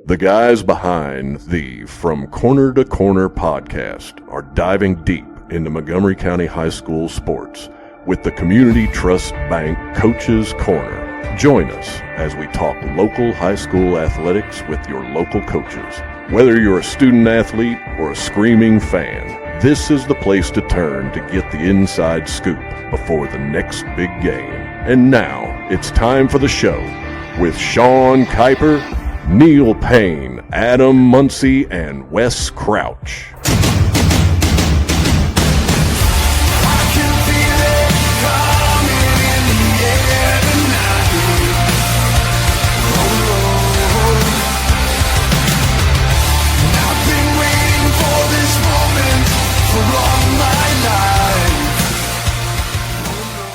The guys behind the From Corner to Corner podcast are diving deep into Montgomery County High School sports with the Community Trust Bank Coaches Corner. Join us as we talk local high school athletics with your local coaches. Whether you're a student athlete or a screaming fan, this is the place to turn to get the inside scoop before the next big game. And now it's time for the show with Sean Kyper, Neil Payne, Adam Muncy, and Wes Crouch.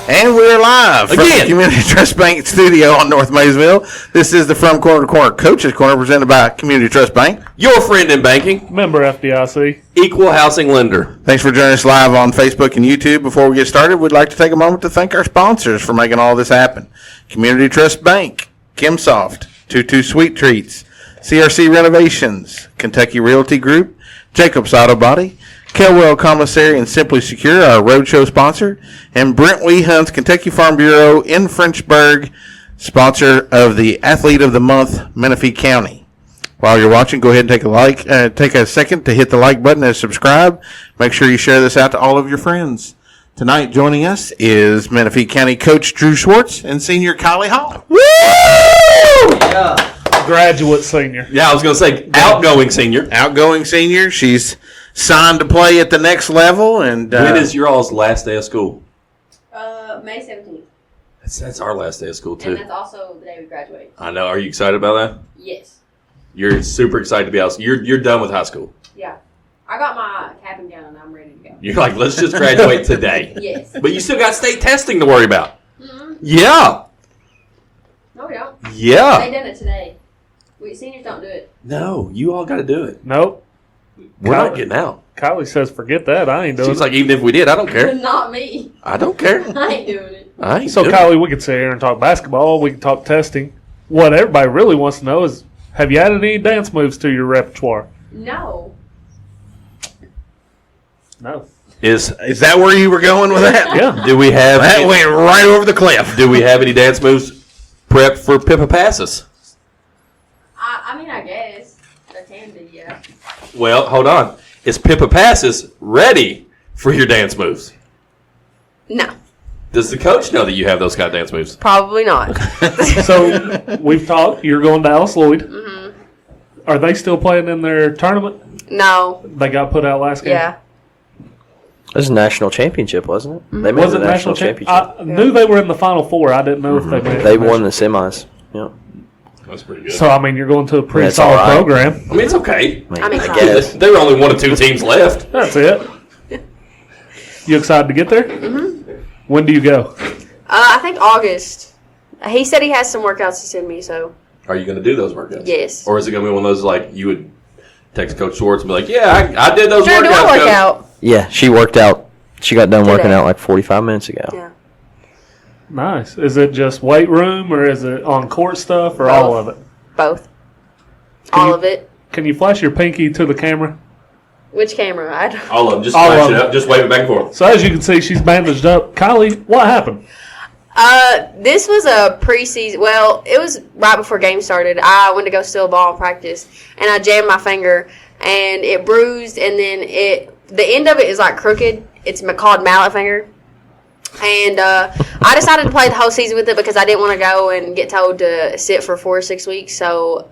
And we're live from Again. the Community Trust Bank studio on North Maysville. This is the From Corner to Corner Coaches Corner presented by Community Trust Bank. Your friend in banking, Member FDIC. equal housing lender. Thanks for joining us live on Facebook and YouTube. Before we get started, we'd like to take a moment to thank our sponsors for making all this happen. Community Trust Bank, Kimsoft, 22 Sweet Treats, CRC Renovations, Kentucky Realty Group, Jacobs Auto Body, Kelwell Commissary and Simply Secure, our roadshow sponsor, and Brent Weehunt's Kentucky Farm Bureau in Frenchburg, sponsor of the Athlete of the Month, Menifee County. While you're watching, go ahead and take a second to hit the like button and subscribe. Make sure you share this out to all of your friends. Tonight joining us is Menifee County Coach Drew Swartz and Senior Kylie Hall. Woo! Graduate senior. Yeah, I was going to say outgoing senior. Outgoing senior. She's signed to play at the next level. And When is your all's last day of school? May 17th. That's our last day of school, And too. that's also the day we graduate. I know. Are you excited about that? Yes. You're super excited to be out. You're done with high school. Yeah. I got my cap and gown and I'm ready to go. You're like, let's just graduate today. Yes. But you still got state testing to worry about. Mm-hmm. Yeah. No, we don't. Yeah. They done it today. We seniors don't do it. No, you all got to do it. Nope. We're not getting out. Kylie says, forget that. I ain't doing She's it. like, even if we did, I don't care. Not me. I don't care. I ain't doing it. I ain't So, doing Kylie, we could sit here and talk basketball. We can talk testing. What everybody really wants to know is, have you added any dance moves to your repertoire? No. No. Is is that where you were going with that? Yeah. do we have That went right over the cliff. do we have any dance moves prepped for Pippa passes? I mean, I guess. I can be, yeah. Well, hold on. Is Pippa passes ready for your dance moves? No. Does the coach know that you have those kind of dance moves? Probably not. So, we've talked. You're going to Alice Llyod. Mm-hmm. Are they still playing in their tournament? No. They got put out last game? Yeah. It was a national championship, wasn't it? They made Was the it national championship? championship. I knew they were in the Final Four. I didn't know if they made it. They won the semis. Yep. That's pretty good. So, I mean, you're going to a pretty That's solid all right. program. I mean, it's okay. I mean, I guess. There are only 1 or 2 teams left. That's it. You excited to get there? Mm-hmm. When do you go? I think August. He said he has some workouts to send me, so. Are you going to do those workouts? Yes. Or is it going to be one of those like you would text Coach Swartz and be like, yeah, I did those Sure, do workouts. I work Coach." out? Yeah, she worked out. She got done working Today. out like 45 minutes ago. Yeah. Nice. Is it just weight room or is it on court stuff or all of it? Both. Can All you- of it. Can you flash your pinky to the camera? Which camera? I don't. All of them. Just All flash of it them. up. Just wave it back and forth. So as you can see, she's bandaged up. Kylie, what happened? This was a preseason. Well, it was right before game started. I went to go steal a ball in practice, and I jammed my finger, and it bruised. And then the end of it is like crooked. It's called mallet finger. And I decided to play the whole season with it because I didn't want to go and get told to sit for 4 or 6 weeks. So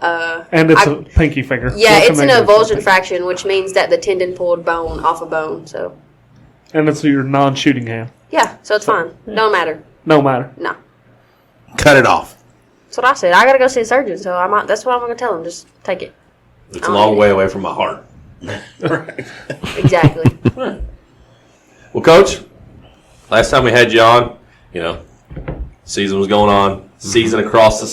And it's a pinky finger. yeah, What it's can an they do? avulsion fraction, which means that the tendon pulled bone off a bone. So And it's your non-shooting hand. yeah, so it's fine. Don't matter. No matter. No. Cut it off. That's what I said. I gotta go see a surgeon, so that's what I'm gonna tell him. Just take it. It's a long way away from my heart. Exactly. Well, Coach, last time we had you on, season was going on. Seasons across the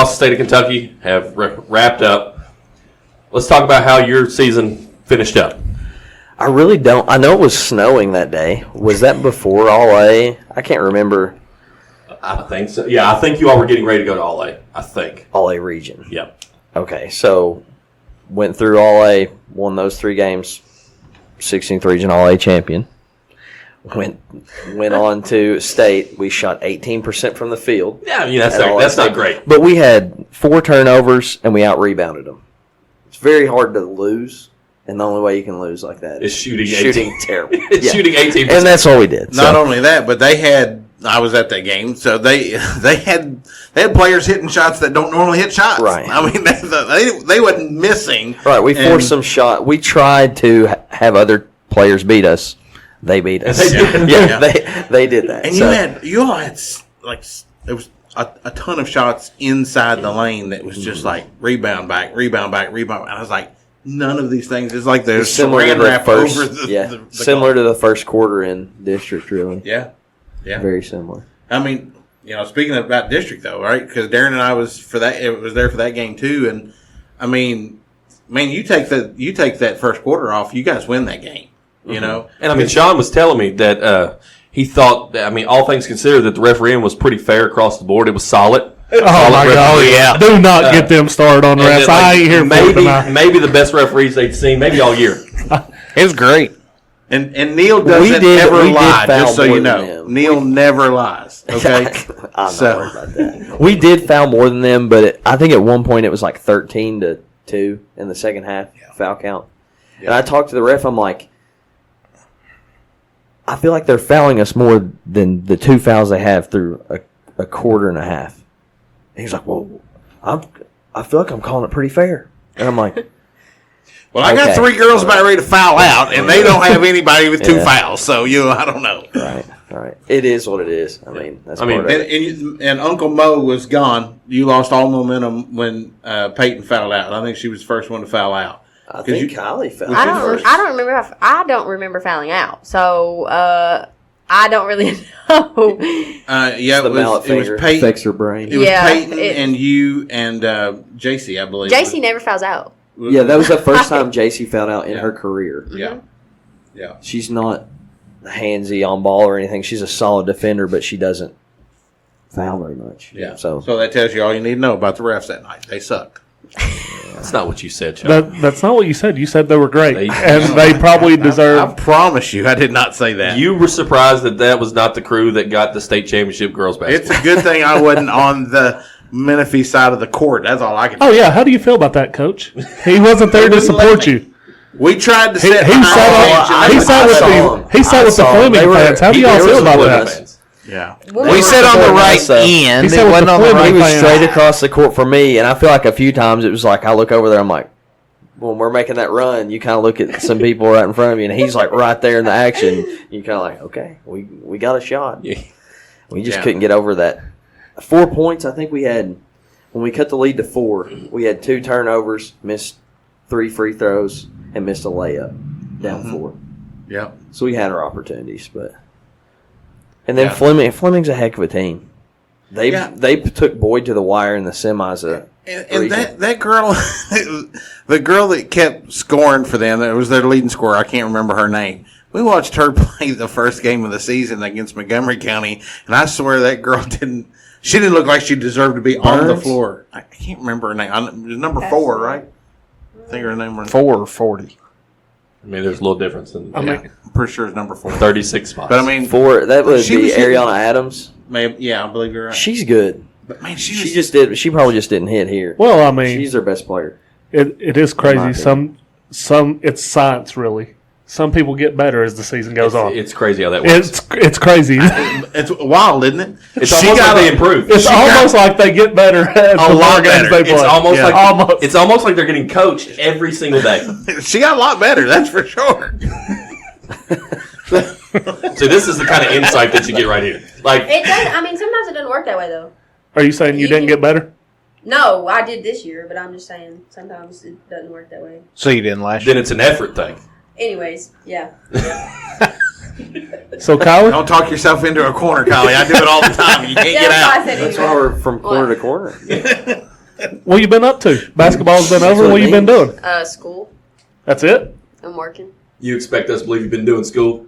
state of Kentucky have wrapped up. Let's talk about how your season finished up. I really don't. I know it was snowing that day. Was that before All A? I can't remember. I think so. Yeah, I think you all were getting ready to go to All A. I think. All A region. Yep. Okay, so went through All A, won those 3 games, 16th region All A champion. Went on to state. We shot 18% from the field. Yeah, that's not great. But we had 4 turnovers and we out rebounded them. It's very hard to lose, and the only way you can lose like that is shooting terrible. Shooting 18%, and that's all we did. Not only that, but they had. I was at that game, so they had players hitting shots that don't normally hit shots. Right. I mean, they wasn't missing. Right. We forced some shot. We tried to have other players beat us. They beat us. They did that. And you all had like there was a ton of shots inside the lane that was just like rebound back. And I was like, none of these things is like there's similar to saran wrap over the similar to the first quarter in district, really. Yeah. Very similar. I mean, speaking about district though, right? Because Darren and I was there for that game too, and I mean, man, you take that first quarter off, you guys win that game. You know, and I mean, Sean was telling me that he thought, I mean, all things considered, that the refereeing was pretty fair across the board. It was solid. Oh my God! Yeah. Do not get them started on refs. I ain't here for tonight. Maybe the best referees they'd seen, maybe all year. It was great. And Neil doesn't ever lie, just so you know. Neil never lies. Okay, I'm not worried about that. We did foul more than them, but I think at one point it was like 13-2 in the second half foul count. Yeah. And I talked to the ref. I'm like, I feel like they're fouling us more than the 2 fouls they have through a quarter and a half. And he's like, well, I feel like I'm calling it pretty fair. And I'm like, well, I got 3 girls about ready to foul out, and they don't have anybody with 2 fouls, so I don't know. Right. It is what it is. I mean, that's part of it. And Uncle Mo was gone. You lost all momentum when Payne fouled out. I think she was the first one to foul out. I think Kylie fouled. I don't remember. I don't remember fouling out. So I don't really know. It was Payne. Fix her brain. It was Payne and you and JC, I believe. JC never fouls out. Yeah, that was the first time JC fouled out in her career. Yeah. She's not handsy on ball or anything. She's a solid defender, but she doesn't foul very much. Yeah. So that tells you all you need to know about the refs that night. They suck. That's not what you said, Chuck. That's not what you said. You said they were great, and they probably deserve. I promise you, I did not say that. You were surprised that was not the crew that got the state championship girls basketball. It's a good thing I wasn't on the Menifee side of the court. That's all I can. Oh yeah, how do you feel about that, Coach? He wasn't there to support you. We tried to He sat with the Fleming fans. How do y'all feel about that? Yeah. We sat on the right end. He sat with the he was fans. straight across the court from me, and I feel like a few times it was like I look over there, I'm like, when we're making that run, you kind of look at some people right in front of you, and he's like right there in the action. You kind of like, okay, we got a shot. Yeah. We just couldn't get over that. 4 points, I think we had, when we cut the lead to 4, we had 2 turnovers, missed 3 free throws, and missed a layup down 4. Yeah. So we had our opportunities, but. And then Fleming's a heck of a team. They took Boyd to the wire in the semis. And that girl, the girl that kept scoring for them, that was their leading scorer. I can't remember her name. We watched her play the first game of the season against Montgomery County, and I swear that girl didn't look like she deserved to be on the floor. I can't remember her name. It was number 4, right? I think her name was 4 or 40. I mean, there's a little difference. I'm pretty sure it's number 4. 36 spots. But I mean, 4. That would be Ariana Adams. Maybe, I believe you're right. She's good. But man, she probably just didn't hit here. Well, I mean, she's their best player. It is crazy. Some it's science really. Some people get better as the season goes on. It's crazy how that works. It's crazy. It's wild, isn't it? It's almost like they improve. It's almost like they get better as a lot better. They play. It's almost like they're getting coached every single day. She got a lot better, that's for sure. So this is the kind of insight that you get right here. Like It does. I mean, sometimes it doesn't work that way though. Are you saying you didn't get better? No, I did this year, but I'm just saying sometimes it doesn't work that way. So you didn't last year? Then it's an effort thing. Anyways, yeah. So, Kylie? Don't talk yourself into a corner, Kylie. I do it all the time. You can't get out. That's why we're from corner to corner. What you been up to? Basketball's been over. What you been doing? School. That's it? I'm working. You expect us to believe you've been doing school?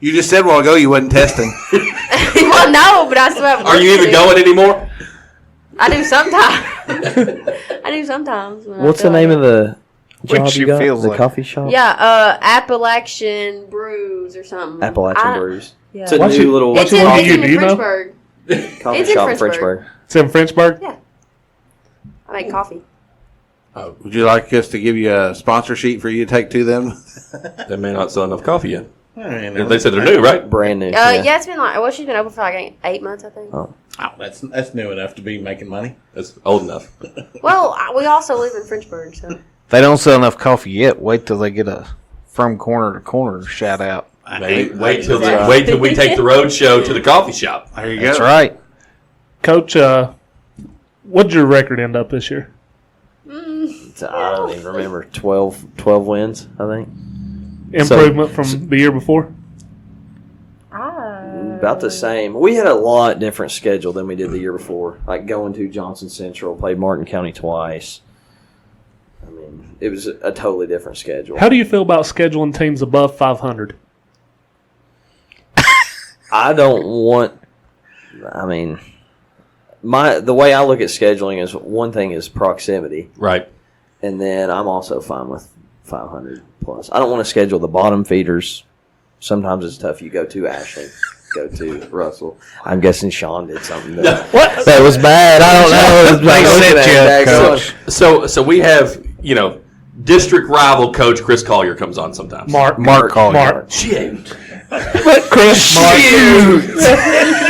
You just said a while ago you wasn't testing. Well, no, but I still have work Are you to even do. going anymore? I do sometimes. I do sometimes. What's the name of the job Which you it got? feels The like. coffee shop? Yeah, Appalachian Brews or something. Appalachian Brews. Yeah. It's a What's new your- little what's It's your in, one it's you in do you know? Frenchburg. coffee It's in shop in Frenchburg. Frenchburg. It's in Frenchburg. Yeah. I make coffee. Would you like us to give you a sponsor sheet for you to take to them? They may not sell enough coffee yet. I mean, They said they're new, right? Brand new. Yeah, it's been like, well, she's been open for like 8 months, I think. Oh. Oh, that's new enough to be making money. That's old enough. Well, we also live in Frenchburg, so. They don't sell enough coffee yet. Wait till they get a from corner to corner shout out. Wait till we take the road show to the coffee shop. There you go. That's right. Coach, what'd your record end up this year? I don't even remember. 12 wins, I think. Improvement from the year before? About the same. We had a lot different schedule than we did the year before. Like going to Johnson Central, played Martin County twice. I mean, it was a totally different schedule. How do you feel about scheduling teams above 500? I don't want. I mean, the way I look at scheduling is one thing is proximity, Right. and then I'm also fine with 500 plus. I don't want to schedule the bottom feeders. Sometimes it's tough. You go to Ashland, go to Russell. I'm guessing Sean did something that was bad. I don't know. It was They bad. set you up, So we have, district rival coach Chris Collier comes on sometimes. Mark Collier. Mark. Shit. Chris Mark.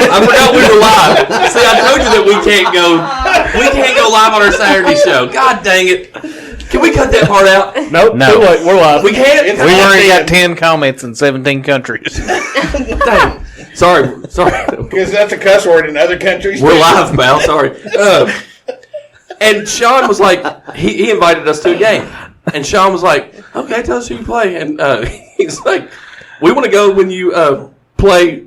I forgot we were live. See, I told you that we can't go live on our Saturday show. God dang it. Can we cut that part out? Nope. No. Too late. We're live. We can't. We already got 10 comments in 17 countries. Dang. Sorry. Because that's a cuss word in other countries. We're live, pal. Sorry. And Sean was like, he invited us to a game. And Sean was like, okay, tell us who you play. And he's like, we want to go when you play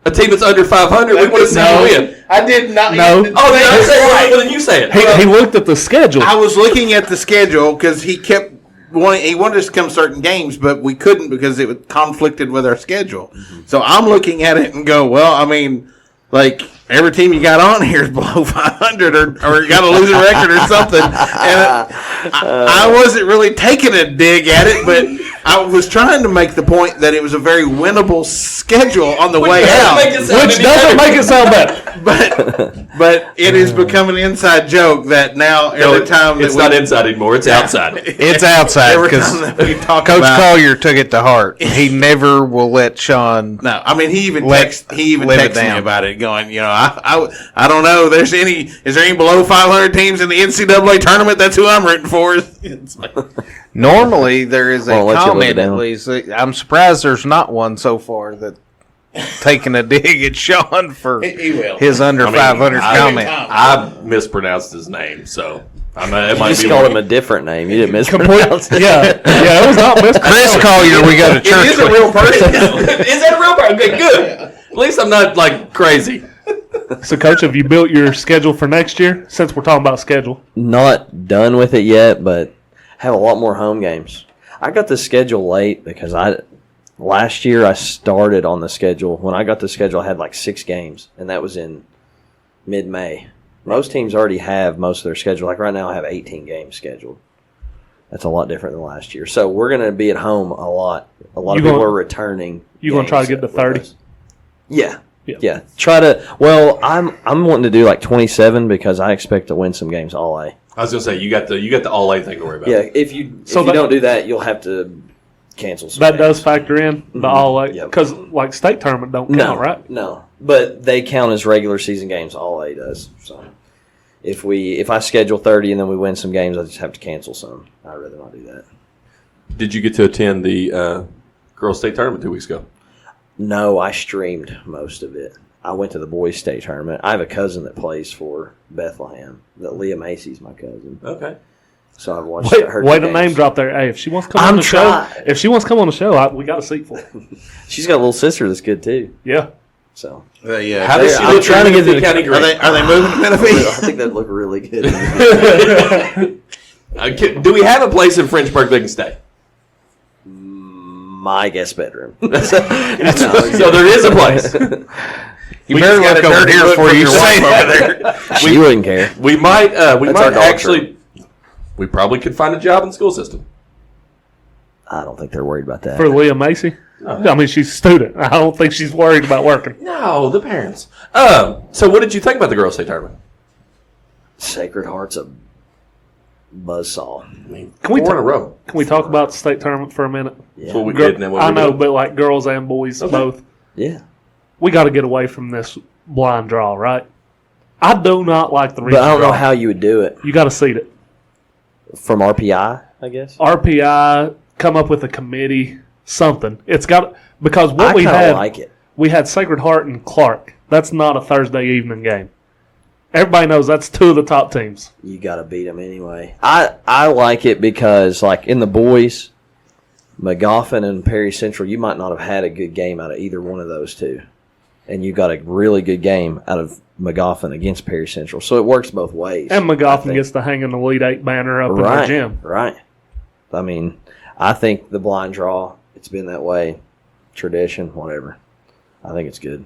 a team that's under 500. We want to see you win. I did not. No. Oh, did I say it right? Well, then you say it. He looked at the schedule. I was looking at the schedule because he wanted us to come certain games, but we couldn't because it was conflicted with our schedule. So I'm looking at it and go, well, I mean, like every team you got on here is below 500 or you got a losing record or something. And I wasn't really taking a dig at it, but I was trying to make the point that it was a very winnable schedule on the way out. Which doesn't make it sound better. But it has become an inside joke that now every time that it's not inside anymore. It's outside. It's outside every because time that we talk Coach about Collier took it to heart. He never will let Sean. No, I mean he even Let- texted live it me down. about it, going, I don't know. Is there any below 500 teams in the NCAA tournament? That's who I'm rooting for. It's like, Normally, there is a Won't let you live comment it at down. least. I'm surprised there's not one so far that taking a dig at Sean for he will. his under 500 comment. I mispronounced his name, so it You might just be called him a different name. You didn't mispronounce it. Yeah, it was not missed. Chris Collier, we got a church. It is a real person. Is that a real person? Okay, good. At least I'm not like crazy. So, Coach, have you built your schedule for next year? Since we're talking about schedule, Not done with it yet, but have a lot more home games. I got the schedule late because last year I started on the schedule. When I got the schedule, I had like 6 games, and that was in mid-May. Most teams already have most of their schedule. Like right now, I have 18 games scheduled. That's a lot different than last year. So we're going to be at home a lot. A lot of people are returning. You going to try to games get to with 30? us. Yeah. Yeah. Yeah. Try to. Well, I'm wanting to do like 27 because I expect to win some games all A. I was gonna say you got the all A thing to worry about. Yeah. If you that- don't do that, you'll have to cancel some that games. does factor in the all A Yep. because like state tournament don't No, count, right? No, but they count as regular season games. All A does. So if I schedule 30 and then we win some games, I just have to cancel some. I'd rather not do that. Did you get to attend the girls' state tournament 2 weeks ago? No, I streamed most of it. I went to the boys' state tournament. I have a cousin that plays for Bethlehem. That Leah Macy's my cousin. Okay. So I've watched her. Way two to name games. drop there. Hey, if she wants to come I'm on the trying. show, we got a seat for her. She's got a little sister that's good too. Yeah. So How does she I'm look trying to in get Menifee the- County Are they moving to I Menifee? think that'd look really good. Do we have a place in Frenchburg they can stay? My guest bedroom. So there is a place. You better got look a over dirty here look before from you your say wife that. over there. She wouldn't care. We might our dog actually. We probably could find a job in the school system. I don't think they're worried about that. For Leah Macy? I mean, she's a student. I don't think she's worried about working. No, the parents. So what did you think about the girls' state tournament? Sacred Heart's a buzzsaw. I mean, Can we four in a ta- row. Can we talk about the state tournament for a minute? That's what we Girl- did. And then what I we know, did. but like girls and boys both. Yeah. We got to get away from this blind draw, right? I do not like the But I don't know draw. how you would do it. You got to seed it. From RPI, I guess. RPI, come up with a committee, something. It's got because what I we kind had, of like it. we had Sacred Heart and Clark. That's not a Thursday evening game. Everybody knows that's two of the top teams. You got to beat them anyway. I like it because, like, in the boys, McGoffin and Perry Central, you might not have had a good game out of either one of those two. And you got a really good game out of McGoffin against Perry Central. So it works both ways. And I McGoffin think. gets to hang an Elite Eight banner up in Right, the gym. right. I mean, I think the blind draw, it's been that way. Tradition, whatever. I think it's good.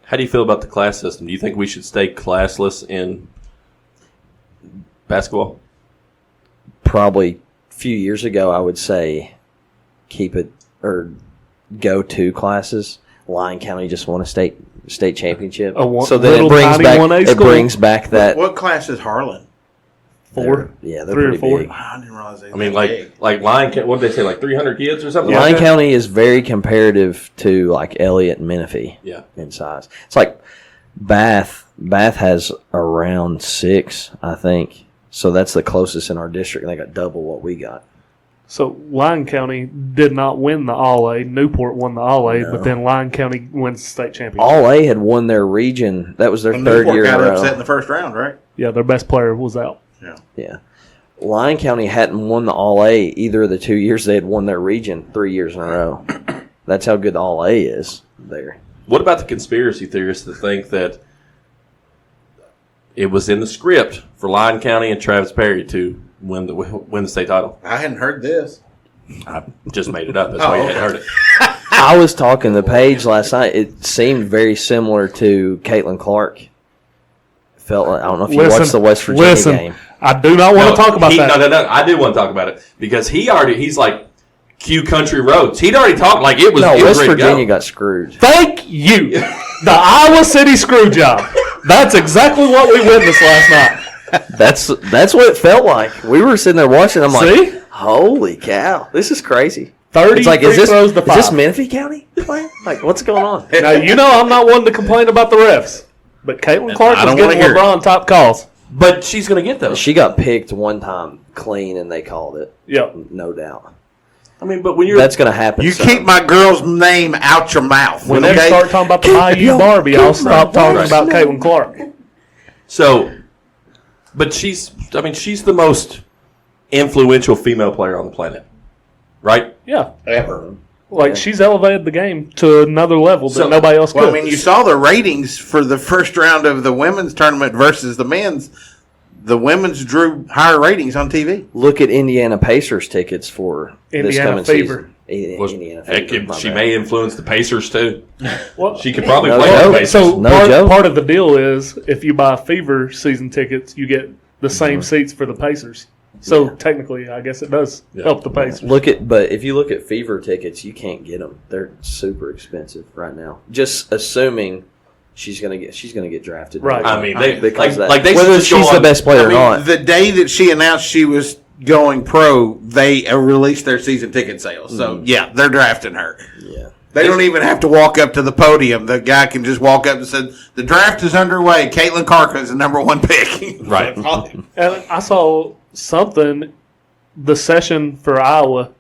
How do you feel about the class system? Do you think we should stay classless in basketball? Probably a few years ago, I would say keep it or go to classes. Lyon County just won a state championship, so then little it brings tiny back 1A it school? brings back that. What class is Harlan? Four. Yeah, they're 3 or pretty 4. big. I didn't realize they I mean, like Lyon, what did they say, like 300 kids or something Lyon like that? County is very comparative to like Elliott and Menifee. Yeah. In size, it's like Bath. Bath has around 6, I think. So that's the closest in our district, and they got double what we got. So Lyon County did not win the All-A. Newport won the All-A, but then Lyon County wins the state championship. All A had won their region. That was their third year in got a row. upset in the first round, right? Yeah, their best player was out. Yeah. Lyon County hadn't won the All A either of the 2 years they had won their region 3 years in a row. That's how good the All A is there. What about the conspiracy theorists that think that it was in the script for Lyon County and Travis Perry to win the state title? I hadn't heard this. I just made it up. That's why you hadn't heard it. I was talking to Paige last night. It seemed very similar to Caitlin Clark. Felt like, I don't know if you watched the West Virginia game. I do not want to talk about that. No. I did want to talk about it because he's like Q Country Roads. He'd already talked like it was. No, it was West ready to go. Virginia got screwed. Thank you. The Iowa City screw job. That's exactly what we witnessed last night. That's what it felt like. We were sitting there watching. I'm See? like, holy cow, this is crazy. 30 It's like, free is this throws to 5. Menifee County playing? Like, what's going on? Now, you know I'm not one to complain about the refs, but Caitlin Clark I is don't getting wanna hear it. LeBron top calls. But she's going to get those. She got picked one time clean, and they called it. Yep. No doubt. I mean, but when you're That's going to happen. You some. keep my girl's name out your mouth. When they okay? start talking about the IU Barbie, I'll stop talking about Caitlin Clark. so, but she's the most influential female player on the planet, right? Yeah. Ever. Like, she's elevated the game to another level that So- nobody else could. Well, I mean, you saw the ratings for the first round of the women's tournament versus the men's. The women's drew higher ratings on TV. Look at Indiana Pacers tickets for this Indiana coming Fever. season. Was- Indiana heck, Fever. she may influence the Pacers too. Well, She could probably No play joke. with the Pacers. so No joke. part of the deal is if you buy Fever season tickets, you get the same seats for the Pacers. So technically, I guess it does help the Pacers. But if you look at Fever tickets, you can't get them. They're super expensive right now. Just assuming she's gonna get drafted. Right. I mean, they Because of that. like they Whether should just go she's the on- best player or not. The day that she announced she was going pro, they released their season ticket sales. So, yeah, they're drafting her. Yeah. They don't even have to walk up to the podium. The guy can just walk up and say, the draft is underway. Caitlin Clark is the number 1 pick. Right. And I saw something, the session for Iowa,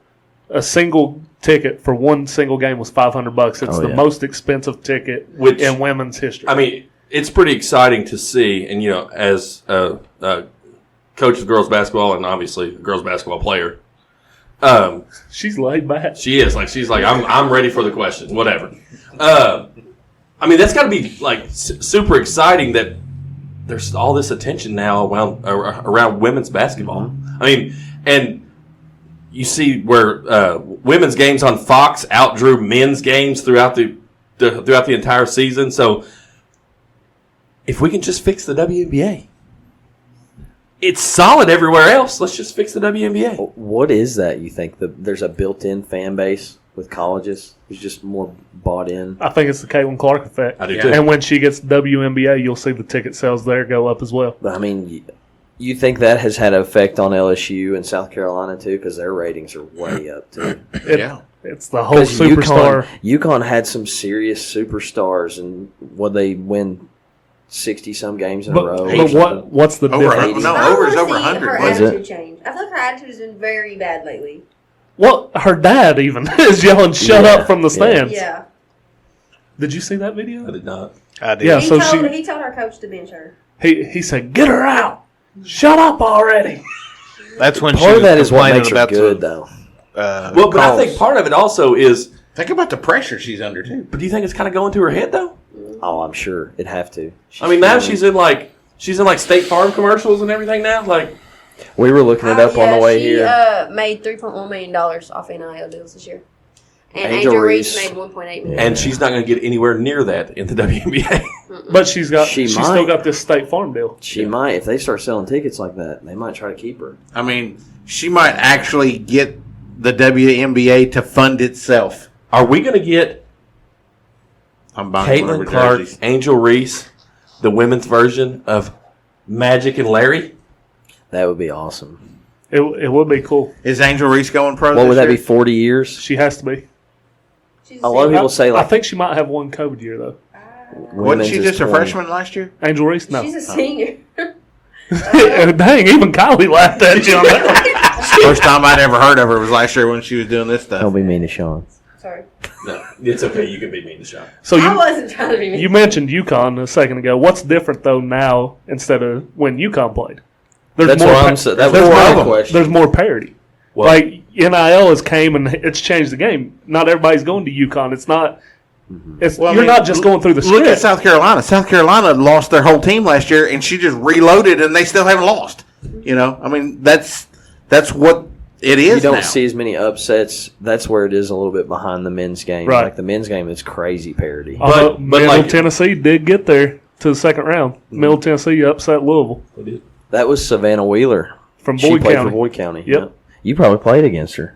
a single ticket for one single game was $500. It's the most expensive ticket in women's history. I mean, it's pretty exciting to see, and as a coach of girls basketball and obviously a girls basketball player, she's laid back. she's like I'm ready for the question, whatever. I mean, that's got to be like super exciting that there's all this attention now around women's basketball. I mean, and you see where women's games on Fox outdrew men's games throughout the entire season. So if we can just fix the WNBA. It's solid everywhere else. Let's just fix the WNBA. What is that, you think? There's a built-in fan base with colleges who's just more bought in? I think it's the Caitlin Clark effect. I do too. And when she gets WNBA, you'll see the ticket sales there go up as well. But, I mean, you think that has had an effect on LSU and South Carolina, too? Because their ratings are way up, too. It's the whole superstar. UConn had some serious superstars, and they win 60-some games in a row? But what's the difference? Over is over 100. Her Was attitude it? change. I feel like her attitude has been very bad lately. Well, her dad even is yelling, "Shut up" from the stands. Yeah. Did you see that video? I did not. I did. Yeah, He so told her coach to bench her. he said, "Get her out! Shut up already!" That's when Part of that is what complaining makes her about good, though. Well, but I think part of it also is. Think about the pressure she's under, too. But do you think it's kind of going to her head though? Oh, I'm sure it'd have to. I mean, now she's in like State Farm commercials and everything now. Like, We were looking it up on the way here. She made $3.1 million off NIL deals this year. And Angel Angel Reese Reese made $1.8 million. and she's not going to get anywhere near that in the WNBA. But she's still might. got this State Farm deal. She might, if they start selling tickets like that, they might try to keep her. I mean, she might actually get the WNBA to fund itself. Are we going to get I'm buying one of Caitlin her Clark, jerseys. Angel Reese, the women's version of Magic and Larry? That would be awesome. It would be cool. Is Angel Reese going pro? What would that this be, 40 years? She has to be. She's A lot of people say, I like, think she might have one COVID year though. Wasn't women's she is just a 20. freshman last year? Angel Reese, no. She's a senior. Dang, even Kylie laughed at you on that. First time I'd ever heard of her was last year when she was doing this stuff. Don't be mean to Sean. Sorry. No, it's okay. You can be mean to Sean. So I wasn't trying to be mean. you mentioned UConn a second ago. What's different though now instead of when UConn played? That's what I'm saying. That's there's my more- question. There's more parity. Well- Like NIL has came and it's changed the game. Not everybody's going to UConn. It's not. It's Well, I you're mean, not just going through the Look at script. South Carolina. South Carolina lost their whole team last year, and she just reloaded, and they still haven't lost. You know, I mean, that's what it is. You don't now. see as many upsets. That's where it is a little bit behind the men's game. Right. Like the men's game is crazy parity. Although but Middle like- Tennessee did get there to the second round. Middle Tennessee upset Louisville That was Savannah Wheeler. from She Boyd played County. for Boyd County. Yep. Yeah. You probably played against her.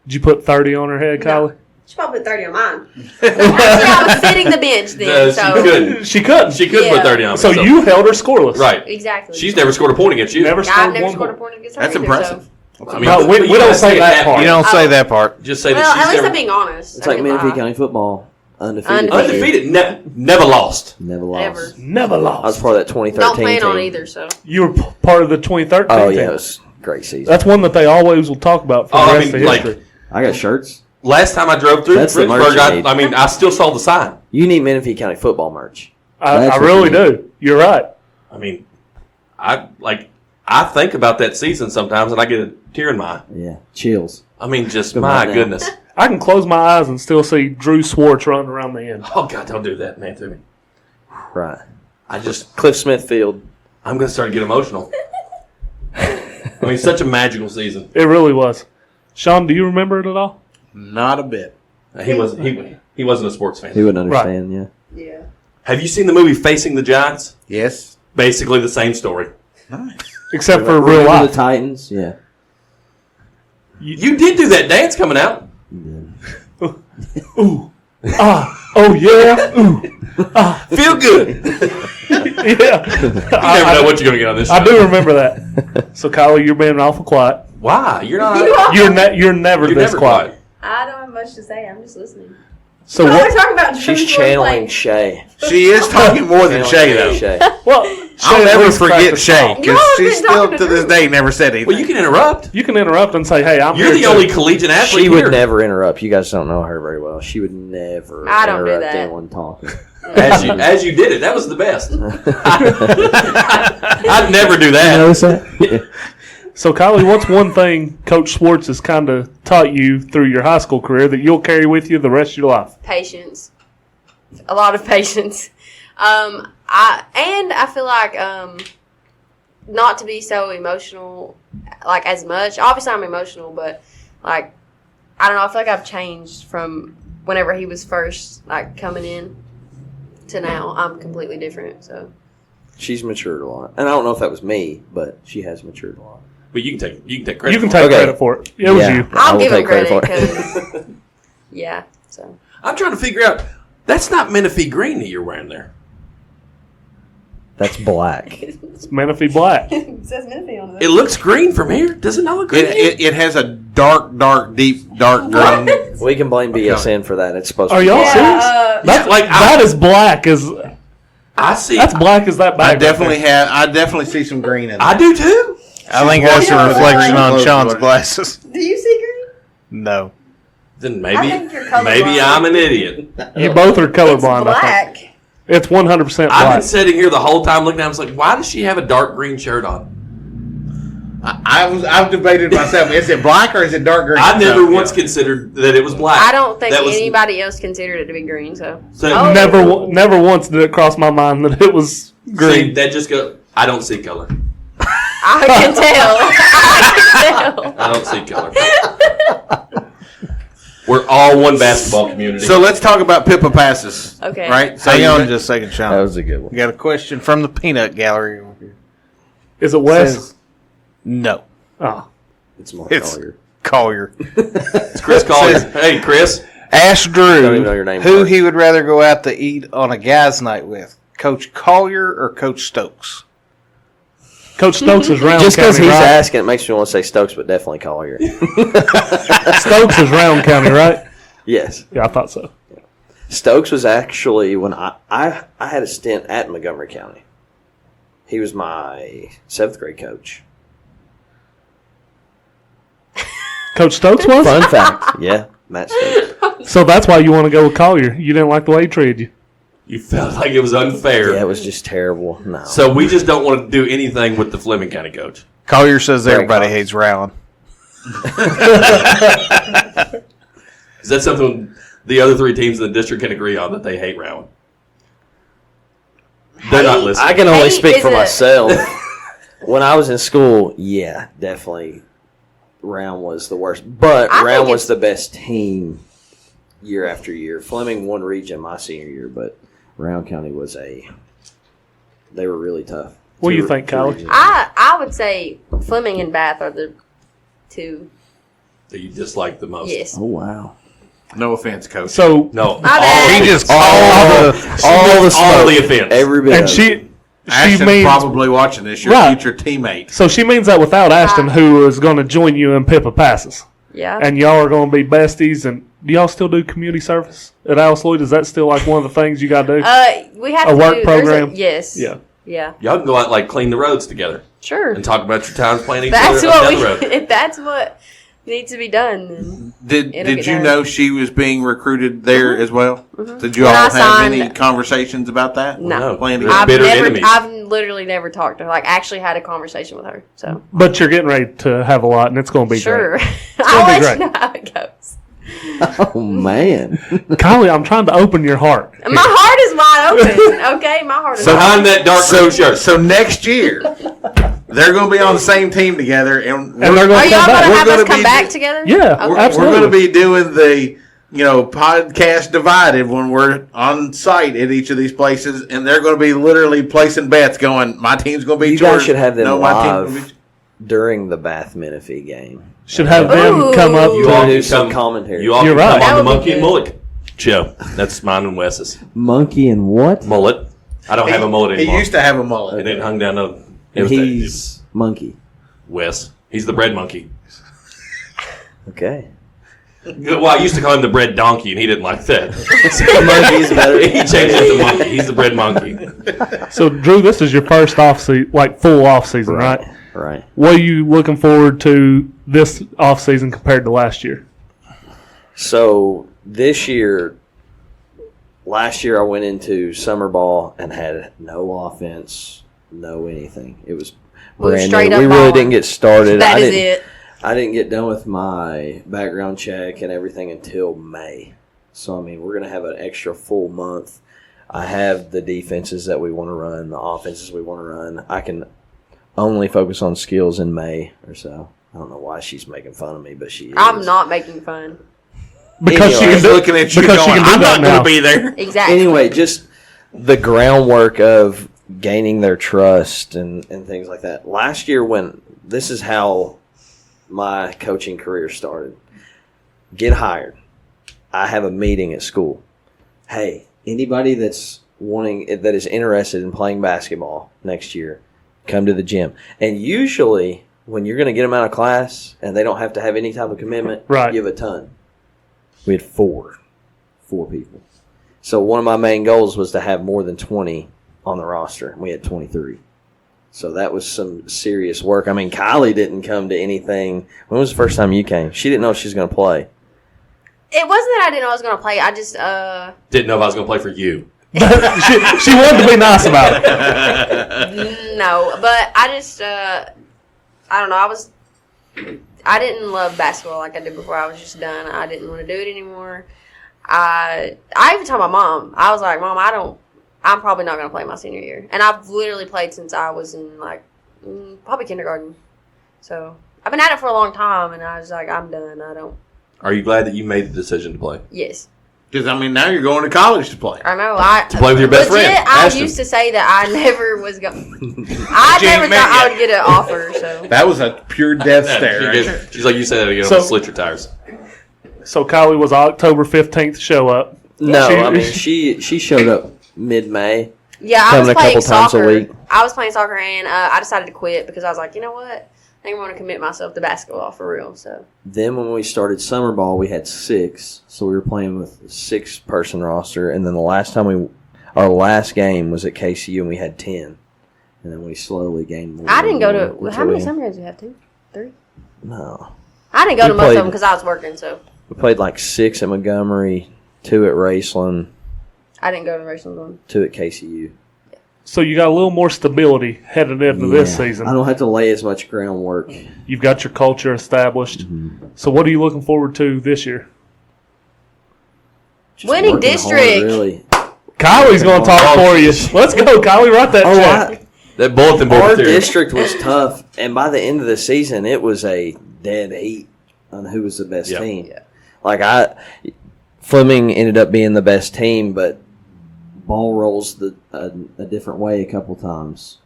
Did you put 30 on her head, Kylie? She probably put 30 on mine. Actually, I was sitting the bench then. She so couldn't. She couldn't. She couldn't Yeah. put 30 on. So me, you held her scoreless. right? Exactly. She's never scored a point against you. Never I've scored never one scored a point. point against her That's either, impressive. I mean, No, but we you don't gotta say that part. You don't say Oh. that part. Just say Well, that at she's least never I'm being honest. It's I like can Menifee lie. County football. Undefeated. undefeated. Never lost. Never lost. Ever. Never I was lost. part of that 2013 Don't plan team. on either, so. You were part of the 2013 Oh, team. yeah. It was a great season. That's one that they always will talk about for Oh, the I rest mean, of like- history. I got shirts. Last time I drove through That's the merch Bridgeburg, you need. I mean, I still saw the sign. You need Menifee County football merch. I That's what really you need. do. You're right. I mean, I think about that season sometimes, and I get a tear in my eye. Yeah. Chills. I mean, just Come my on now. goodness. I can close my eyes and still see Drew Swartz running around the end. Oh God, don't do that, man, to me. Right. I just, Cliff Smithfield. I'm gonna start to get emotional. I mean, such a magical season. It really was. Sean, do you remember it at all? Not a bit. He wasn't a sports fan. He wouldn't understand, yeah. Yeah. Have you seen the movie Facing the Giants? Yes. Basically the same story. Nice. Except for real Remember life. the Titans? Yeah. You did do that dance coming out. Oh yeah. Ooh. Feel good. Yeah. You never know what you're gonna get on this show. I do remember that. So Kylie, you're being awful quiet. Why? You're not. You're never You're this never quiet. quiet. I don't have much to say. I'm just listening. So We're what? talking about She's Drew channeling Swartz, Shay. She is talking more than Shay, though. Shay. Well, I'll Shay at never least cracked forget the Shay, smile. because You all she been still, talking to to this Drew. day, never said anything. Well, you can interrupt. You can interrupt and say, "Hey, I'm You're here the too." only collegiate athlete She would here. never interrupt. You guys don't know her very well. She would never I don't do interrupt that. anyone talking. As you did it. That was the best. I'd never do that. Notice that? So, Kylie, what's one thing Coach Swartz has kind of taught you through your high school career that you'll carry with you the rest of your life? Patience. A lot of patience. I feel like not to be so emotional, like as much. Obviously, I'm emotional, but like I don't know. I feel like I've changed from whenever he was first like coming in. to now, I'm completely different. So She's matured a lot, and I don't know if that was me, but she has matured a lot. But you can take credit. You can for it. take credit for it. It was you. I'll will give him take credit credit for it. because yeah. So I'm trying to figure out. That's not Menifee green that you're wearing there. That's black. It's Menifee black. it says Menifee on It looks green from here. Does it not look green? It has a dark, deep, dark green. We can blame BSN for that. It's supposed Are to be. y'all Yeah, serious? That's like that is black as I see. that's black as that I bag. definitely see some green in it. I do too. I think that's a reflection on Clothes Sean's were- glasses. Do you see green? No. Then I think you're colorblind. maybe I'm an idiot. You both are It's colorblind. I think. black. It's 100% I've black. been sitting here the whole time looking at him. I was like, why does she have a dark green shirt on? I've debated myself. Is it black or is it dark green? I never So, once yeah. considered that it was black. I don't think That was- anybody else considered it to be green. So So Never once did it cross my mind that it was See, green. that just go. I don't see color. I can tell. I don't see color. We're all one basketball community. So let's talk about Pippa passes. Okay. Right? So Hang you- on just a second, Sean. That was a good one. We got a question from the peanut gallery over here. Is it Wes? Says, no. Oh, It's more It's Collier. Collier. it's Chris Collier. Hey, Chris. Ask Don't even know Drew your name, who Mark. he would rather go out to eat on a guys' night with, Coach Collier or Coach Stokes? Coach Stokes is Round Just because County, he's right? asking, it makes me want to say Stokes, but definitely Collier. Stokes is Round County, right? Yes. Yeah, I thought so. Stokes was actually when I had a stint at Montgomery County. He was my 7th grade coach. Coach Stokes was? Fun fact. Yeah, Matt Stokes. So that's why you want to go with Collier. You didn't like the way he treated you. You felt like it was unfair. Yeah, it was just terrible. No. So we just don't want to do anything with the Fleming County coach. Collier says Very everybody common. hates Rowan. Is that something the other 3 teams in the district can agree on, that they hate Rowan? They're not listening. I can only Hey, speak is for it- myself. When I was in school, yeah, definitely Round was the worst. But I Round think was the best team year after year. Fleming won region my senior year, but Round County was they were really tough. What do you Two- think, two Kylie? regions. I would say Fleming and Bath are the 2. That you dislike the most. Yes. Oh, wow. No offense, coach. So, No. My bad. He just All the All smoke. the offense. Every bit and of it. she Ashton's means probably watching this. Your Right. future teammate. so she means that without Ashton, who is going to join you in Pippa passes, Yeah. and y'all are going to be besties. And do y'all still do community service at Alice Llyod? Is that still like one of the things you got to do? We have A to work do, program? Yes. Yeah. Yeah. Y'all can go out like clean the roads together Sure. and talk about your times playing each That's other up what down the road. if that's what needs to be done, then Did It'll Did get you done. know she was being recruited there as well? Did you When all I have signed- any conversations about that? No. Playing We're together? bitter enemies. I've literally never talked to her. Like, actually had a conversation with her. So But you're getting ready to have a lot, and it's going to be sure, gonna I'll be let great. you know how it goes. Oh, man. great. Kylie, I'm trying to open your heart. My heart is wide open. Okay, my heart is Behind that dark green shirt. So next year, they're going to be on the same team together, and And they're Are going to y'all come gonna back. have gonna us come be back the- together? Yeah, Okay. absolutely. we're going to be doing the podcast divided when we're on site at each of these places, and they're going to be literally placing bets, going, my team's going to be You yours. guys should have them no, my team's live gonna be during the Bath Menifee game. Should have them Ooh. come up. You all do can some come- commentary. You all You're can right. come That on the would be Monkey and good. Mullet show. That's mine and Wes's. Monkey and what? Mullet. I don't have a mullet He anymore. used to have a And mullet. then hung down the. It And was he's Monkey. Wes. He's the bread monkey. Okay. Well, I used to call him the bread donkey, and he didn't like that. Monkey's better. He changed it to monkey. He's the bread monkey. So, Drew, this is your first off season, like full off season, right? Right. What are you looking forward to this off season compared to last year? So this year, last year I went into summer ball and had no offense, no anything. It was We were brand straight new. up We really balling. didn't get started. That is it. I didn't get done with my background check and everything until May. So, I mean, we're going to have an extra full month. I have the defenses that we want to run, the offenses we want to run. I can only focus on skills in May or so. I don't know why she's making fun of me, but she is. I'm not making fun. Because Anyway, she can do, looking at you because she going, can do I'm that not going now. to be there. Exactly. Anyway, just the groundwork of gaining their trust and things like that. Last year, this is how my coaching career started. Get hired. I have a meeting at school. Hey, anybody that is interested in playing basketball next year, come to the gym. And usually, when you're going to get them out of class and they don't have to have any type of commitment, right. you have a ton. We had four people. So one of my main goals was to have more than 20 on the roster. We had 23. So that was some serious work. I mean, Kylie didn't come to anything. When was the first time you came? She didn't know she was going to play. It wasn't that I didn't know I was going to play. I just didn't know if I was going to play for you. she wanted to be nice about it. No, but I just I don't know. I didn't love basketball like I did before. I was just done. I didn't want to do it anymore. I even told my mom. I was like, Mom, I'm probably not going to play my senior year. And I've literally played since I was in probably kindergarten. So I've been at it for a long time, and I was like, I'm done. I don't. Are you glad that you made the decision to play? Yes. Because, I mean, now you're going to college to play. I know. To play with your best friend. I Ashton. used to say that I never was going. I never thought I would get an offer. So That was a pure death stare. Right there. She's like, you said that again. So- I'm slit your tires. So Kylie was October 15th show up. No, she showed up mid-May. yeah, I Coming was a playing couple times a soccer. week. I was playing soccer, and I decided to quit because I was like, you know what? I think I want to commit myself to basketball for real. So Then when we started summer ball, we had 6. So we were playing with a 6-person roster. And then our last game was at KCU, and we had 10. And then we slowly gained more. I didn't go to. until How many we- summer games did you have? 2, 3? No. I didn't go We to most of played- them because I was working. So We played like 6 at Montgomery, 2 at Raceland, I didn't go to the racing one. 2 at KCU. So you got a little more stability headed into this Yeah. season. I don't have to lay as much groundwork. You've got your culture established. So what are you looking forward to this year? Just Winning working district. hard, really. Kylie's going to talk for you. Let's go, Kylie. Write that check. That bulletin board Our theory. district was tough, and by the end of the season, it was a dead heat on who was the best Yep. team. Like Fleming ended up being the best team, but ball rolls a different way a couple times.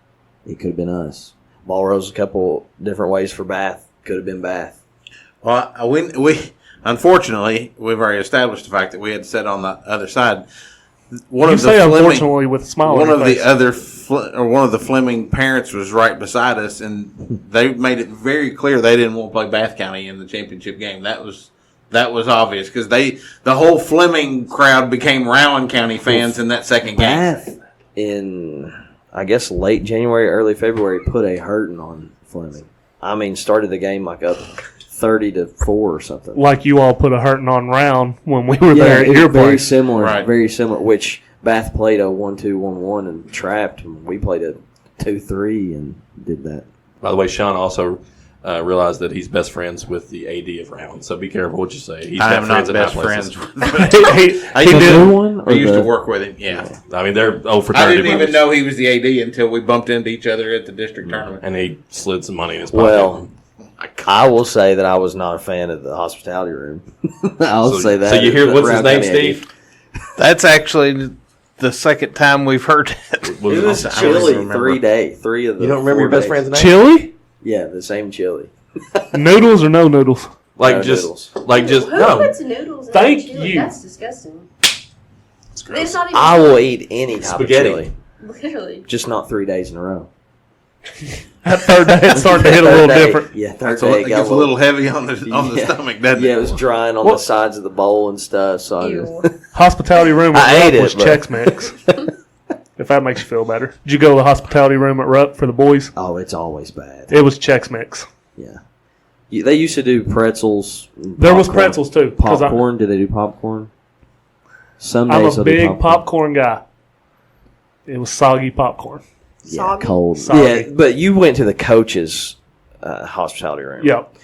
It could have been us. Ball rolls a couple different ways for Bath. Could have been Bath. Well, we unfortunately, we've already established the fact that we had to sit on the other side. You say unfortunately with a smile One on of your face. one of the Fleming parents was right beside us, and they made it very clear they didn't want to play Bath County in the championship game. That was obvious because the whole Fleming crowd became Rowan County fans in that second game. Bath in, I guess, late January, early February, put a hurting on Fleming. I mean, started the game like up 30-4 or something. Like you all put a hurting on round when we were Yeah, there at it your was very place. similar. Right. Very similar. Which Bath played a 1-2-1-1 and trapped. And we played a 2-3 and did that. By the way, Sean also realized that he's best friends with the AD of Round. So be careful what you say. He's I am not at best high places. friends. he The did. new one? I Or used to the- work with him. Yeah, I mean, they're I fraternity didn't even brothers. know he was the AD until we bumped into each other at the district tournament. And he slid some money in his pocket. Well, I will say that I was not a fan of the hospitality room. I'll say that. So you hear what's his Round name, County Steve? That's actually the second time we've heard it. It was I don't chili remember. 3 day. 3 of the You don't remember 4 your best days. friend's name? Chili? Yeah, the same chili. Noodles or no noodles? Like No just, noodles. like just Who no. puts noodles in Thank chili? you. That's disgusting. It's gross. It's not even I will eat any type Spaghetti. of chili, literally. just not 3 days in a row. That third day it's starting to hit a little Third day- different. Yeah, third So day it got gets a little heavy on the Yeah. stomach, doesn't Yeah, it? it was drying on Well- the sides of the bowl and stuff. So I Ew. just, Hospitality room I at ate Rupp was it, but- Chex Mix. If that makes you feel better. Did you go to the hospitality room at Rupp for the boys? oh, it's always bad. It was Chex Mix. Yeah, they used to do pretzels. and There was popcorn. pretzels too. 'cause Popcorn? Did they do popcorn? Some I'm days a they'll do big popcorn guy. It was soggy popcorn. Yeah, Soggy? cold. Soggy. Yeah, but you went to the coach's hospitality room. Yep.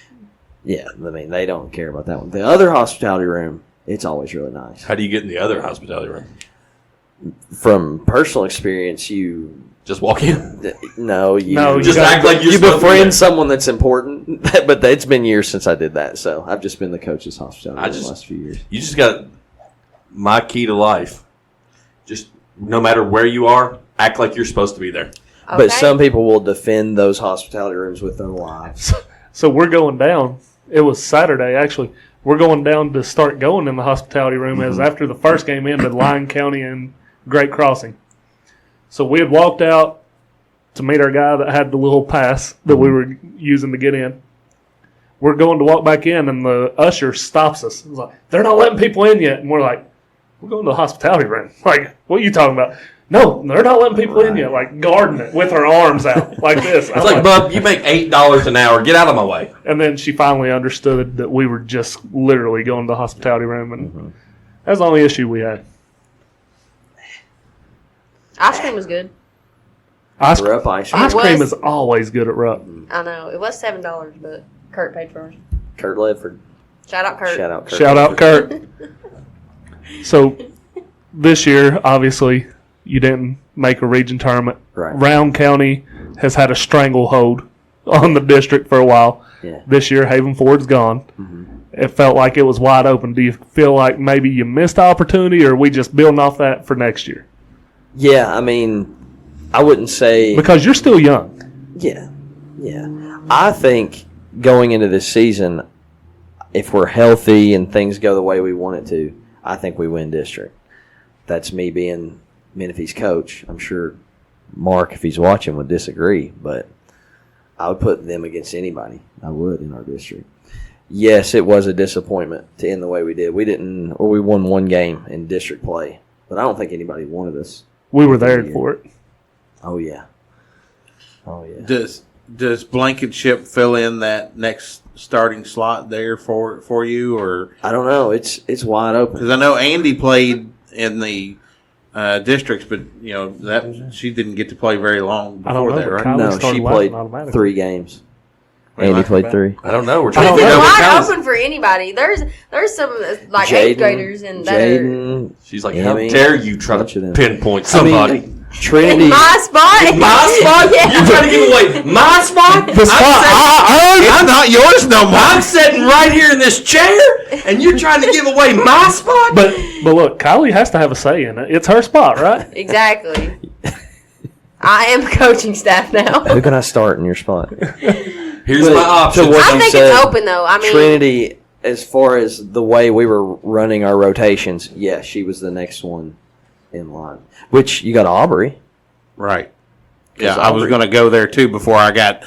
Yeah, I mean they don't care about that one. The other hospitality room, it's always really nice. How do you get in the other hospitality room? From personal experience, you Just walk in. no, you No, Just gotta- act like you're you supposed to be befriend there. someone that's important. But it's been years since I did that, so I've just been the coach's hospitality room the last few years. You just got my key to life. Just no matter where you are, act like you're supposed to be there. But Okay. some people will defend those hospitality rooms with their lives. So we're going down. It was Saturday, actually. We're going down to start going in the hospitality room as after the first game ended, Lyon County and Great Crossing. So we had walked out to meet our guy that had the little pass that we were using to get in. We're going to walk back in, and the usher stops us. He's like, they're not letting people in yet. And we're like, we're going to the hospitality room. Like, what are you talking about? No, they're not letting people in yet. Like, guarding it with her arms out like this. It's like, bub, you make $8 an hour. Get out of my way. And then she finally understood that we were just literally going to the hospitality room, and that's the only issue we had. Ice cream was good. Ice Rupp ice cream. Ice It cream was- is always good at Rupp. I know. It was $7, but Kurt paid for it. Kurt Ledford. Shout out Kurt. Shout out Kurt. Shout out Kurt. So this year, obviously, you didn't make a region tournament. Right. Round County has had a stranglehold on the district for a while. Yeah. This year, Haven Ford's gone. It felt like it was wide open. Do you feel like maybe you missed the opportunity, or are we just building off that for next year? Yeah, I mean, I wouldn't say. Because you're still young. Yeah. I think going into this season, if we're healthy and things go the way we want it to, I think we win district. That's me being Menifee's coach. I'm sure Mark, if he's watching, would disagree, but I would put them against anybody. I would in our district. Yes, it was a disappointment to end the way we did. We won one game in district play, but I don't think anybody wanted us. We were there for it. Oh yeah. Does Blankenship fill in that next starting slot there for you, or I don't know. It's wide open. because I know Andy played in the districts, but that she didn't get to play very long I don't before know, that, but right? Kylie No, started she laughing played automatically. 3 games. Wait, Andy played 3. I don't know. We're It's trying to figure out what wide counts. open for anybody. There's some like 8th graders and that are Jaden. She's like, Yeah, how I mean, dare you try bunch of to them. pinpoint I mean, somebody? Trinity. in my spot. My spot? Yeah. You're trying to give away my spot? It's not yours no more. I'm sitting right here in this chair, and you're trying to give away my spot? But look, Kylie has to have a say in it. It's her spot, right? Exactly. I am coaching staff now. Who can I start in your spot? Here's But my options. to what I you think said, it's open though. I mean, Trinity, as far as the way we were running our rotations, yeah, she was the next one in line. Which you got Aubrey. Right. Yeah, Because I was Aubrey- going to go there too before I got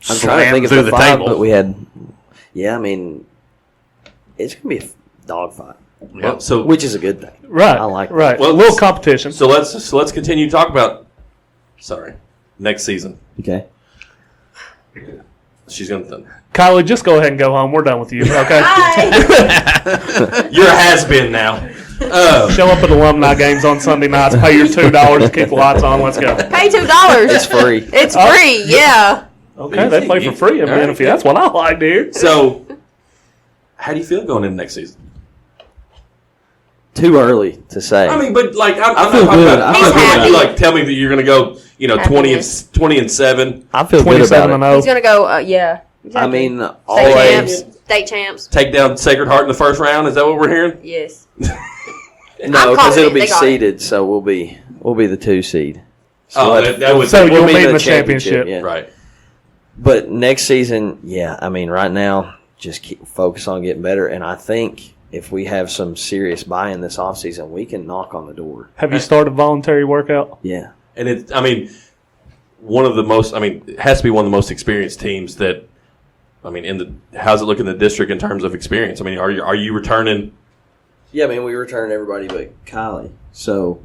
I'm trying to think slammed of through the the 5, table. but we had. Yeah, I mean, it's gonna be a dogfight, Well, so which is a good thing. Right. I like that. right. Well, a little competition. So let's continue to talk about. Sorry, next season. Okay. She's gonna. Kylie, just go ahead and go home. We're done with you, okay? Hi. You're a has been now. Show up at alumni games on Sunday nights. Pay your $2 to keep the lights on. Let's go. Pay $2. It's free. It's free. Yeah. Okay, they play for free in All right. Menifee. That's what I like, dude. So, how do you feel going into next season? Too early to say. I mean, but like I'm feel not talking good. about. I I'm feel not talking about good. you like tell me that you're gonna go. 20 and 7. I feel good 27 about and it. 0. He's gonna go. Yeah. I Exactly. mean, state always. champs. State champs. Take down Sacred Heart in the first round. Is that what we're hearing? Yes. No, I'm because calling it'll it. be They got it. seeded, so we'll be the 2 seed. Oh, we'll that would. So we'll you'll be meet in the the championship. Yeah. Right. But next season, yeah, I mean, right now, just keep focus on getting better. And I think if we have some serious buy-in this offseason, we can knock on the door. Have you started voluntary workout? Yeah. And it. I mean, one of the most. I mean, it has to be one of the most experienced teams that. I mean, how's it look in the district in terms of experience? I mean, are you returning? Yeah, I mean, we return everybody but Kylie. So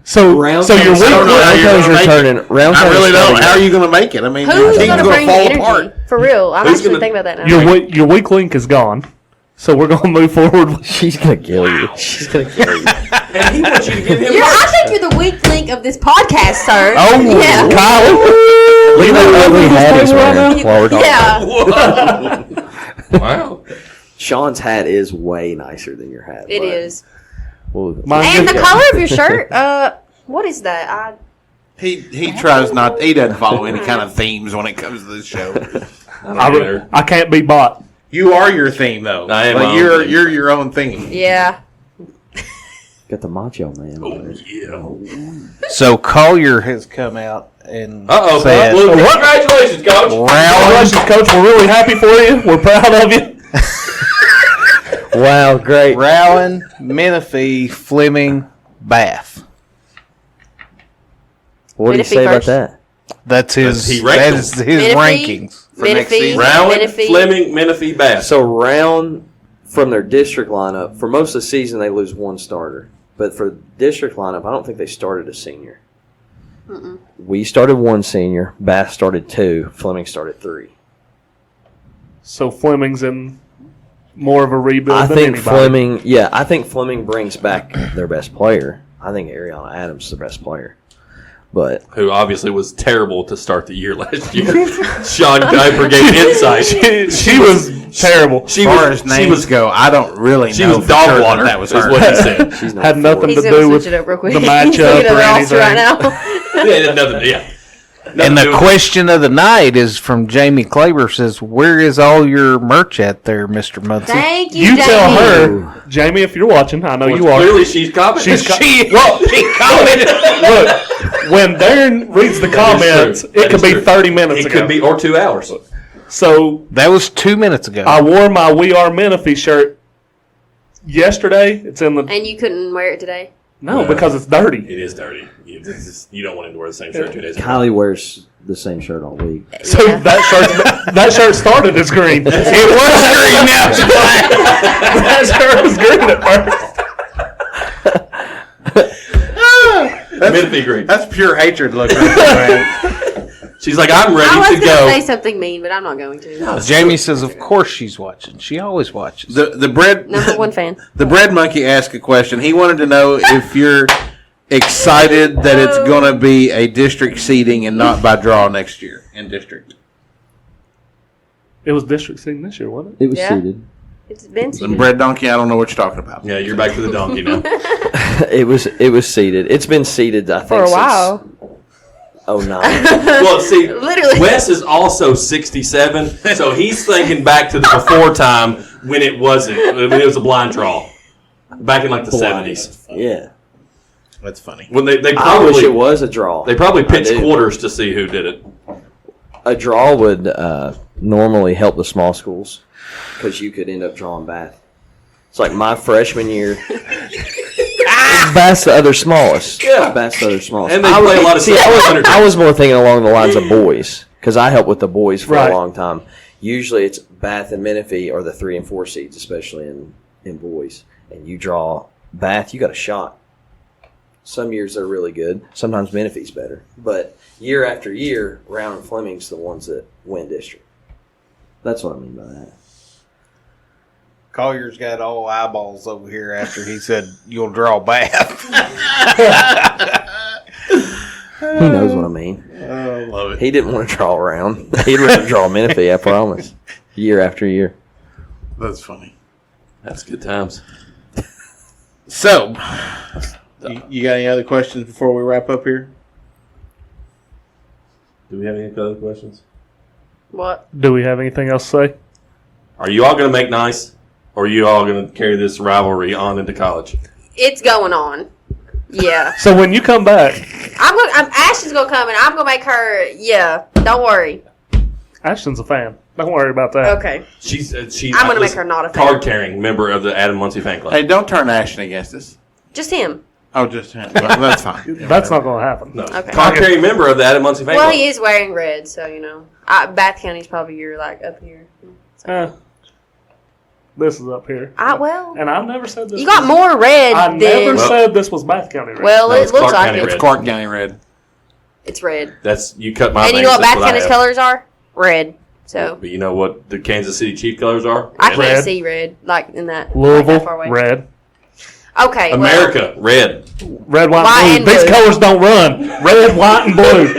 So you're I don't weak. know how you're Roundco's gonna make returning. I really don't. How are you going to make it? I mean, your Who's team's gonna going bring to the fall energy? apart. For real. I'm Who's actually gonna- thinking about that now. Your weak link is gone. So we're going to move forward. with- She's going to kill you. She's going to kill you. And he wants you to give him. I think you're the weak link of this podcast, sir. Oh, yeah. Kylie. Look at that ugly hat he's wearing while we're talking. Yeah. Wow. Sean's hat is way nicer than your hat. It but is. Mine And the is- color of your shirt. What is that? He tries not. He doesn't follow any kind of themes when it comes to this show. I can't be bought. You are your theme, though. I am Like my own you're theme. you're your own theme. Yeah. Got the Macho Man. Oh, yeah. So Collier has come out and Uh-oh. said, Well, congratulations, Coach. Congratulations, Coach. We're really happy for you. We're proud of you. Wow, great. Rowan, Menifee, Fleming, Bath. What do you Menifee say about first. that? That's his. He ranked That is his rankings. For next Menifee, season. Rowan, Menifee. Fleming, Menifee, Bass. So round from their district lineup, for most of the season they lose one starter. But for district lineup, I don't think they started a senior. We started one senior. Bath started 2. Fleming started 3. So Fleming's in more of a rebuild I than think anybody. Fleming. Yeah, I think Fleming brings back their best player. I think Ariana Adams is the best player. But who obviously was terrible to start the year last year. Sean Kyper gave insight. She was terrible. She As far was, as names go, I don't really she know was for dog sure water. that was is her. what he said. she's not Had nothing He's to gonna do with switch it up real quick. the He's matchup looking at or the roster anything. right now. Yeah, it had nothing. Yeah. And the question of the night is from Jamie Klaber, says, "Where is all your merch at there, Mr. Muncy?" Thank you, You Jamie. tell her, Jamie, if you're watching, I know you are. Clearly, she's commenting. She commented. Look, when Darren reads the comments, true. it That could is be true. 30 minutes It ago. could be or 2 hours. So That was 2 minutes ago. I wore my We Are Menifee shirt yesterday. It's in the And you couldn't wear it today? no because it's dirty. It is dirty. You don't want him to wear the same shirt 2 days ago. Kylie wears the same shirt all week. So Yeah. that shirt started as green. It was green now. It's black. That shirt was green at first. Menifee green. That's pure hatred looking at She's like, I'm I ready was to going to go. say something mean, but I'm not going to. Jamie says, "Of course she's watching. She always watches." the bread Number one fan. the bread monkey asked a question. He wanted to know if you're excited that it's going to be a district seeding and not by draw next year in district. It was district season this year, wasn't It was Yeah. seeded. It's been And seated. bread donkey, I don't know what you're talking about. Yeah, you're back to the donkey now. It was seeded. It's been seeded, I think, For a while. since 09. Well, see, Literally. Wes is also 67, so he's thinking back to the before time when it wasn't, when it was a blind draw. Back in like the 70s. Yeah. That's funny. When they I wish probably it was a draw. they probably I pitched do. quarters to see who did it. A draw would normally help the small schools because you could end up drawing Bath. It's like my freshman year. Bath's the other smallest. Yeah. Bath's the other smallest. And they play a lot of See, I was more thinking along the lines of boys because I helped with the boys for Right. a long time. Usually it's Bath and Menifee are the 3 and 4 seeds, especially in boys. And you draw Bath, you got a shot. Some years they're really good. Sometimes Menifee's better. But year after year, Round and Fleming's the ones that win district. That's what I mean by that. Collier's got all eyeballs over here after he said, "You'll draw Bath." He knows what I mean. I love it. He didn't want to draw Round. He'd rather draw Menifee, I promise. Year after year. That's funny. That's good times. So, you got any other questions before we wrap up here? Do we have any other questions? What? Do we have anything else to say? Are you all going to make nice, or are you all going to carry this rivalry on into college? It's going on. Yeah. So when you come back, Ashton's going to come and I'm going to make her, yeah, don't worry. Ashton's a fan. Don't worry about that. Okay. She's I'm gonna make her not a fan. card-carrying member of the Adam Muncy fan club. Hey, don't turn Ashton against us. Just him. Oh, just him. Well, that's fine. That's not going to happen. No, Okay. card-carrying member of the Adam Muncy fan Well, club. he is wearing red, so, you know. Bath County's probably your, like, up here. This is up here. Well, And I've never said this. you got more red I never than... said this was Bath County red. Well, No, it it's looks Clark like County it. red. Clark County Red. It's red. That's you cut my. And you know veins, what that's Bath I County's have. colors are? Red. So, But you know what the Kansas City Chief colors are? I can't Red. see red, like, in that. Louisville, like that far away. red. Okay, well... America, red. Red, white, White and blue. and These blue. colors don't run. Red, white, and blue.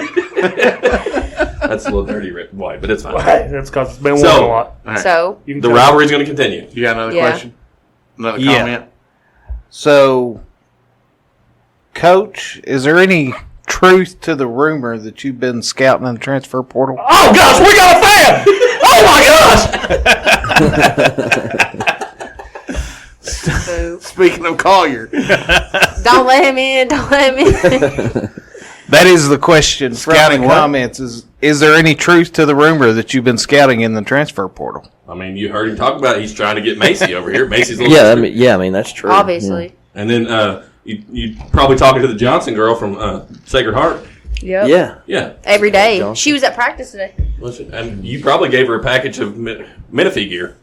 That's a little dirty red, white, but it's fine. Hey, that's because it's been So- worn a lot. All right. So, You can The tell- rivalry is going to continue. You got another Yeah. question? Another Yeah. comment? So, Coach, is there any truth to the rumor that you've been scouting in the transfer portal? Oh, gosh, we got a fan! Oh, my gosh! boo. Speaking of Collier, Don't let him in. Don't let him in. That is the question Scouting from the what? comments. Is there any truth to the rumor that you've been scouting in the transfer portal? I mean, you heard him talk about it. He's trying to get Macy over here. Macy's a I mean that's true. Obviously. And then you probably talking to the Johnson girl from Sacred Heart. Yep. Yeah. Yeah. Every day. Johnson. She was at practice today. And you probably gave her a package of Menifee gear.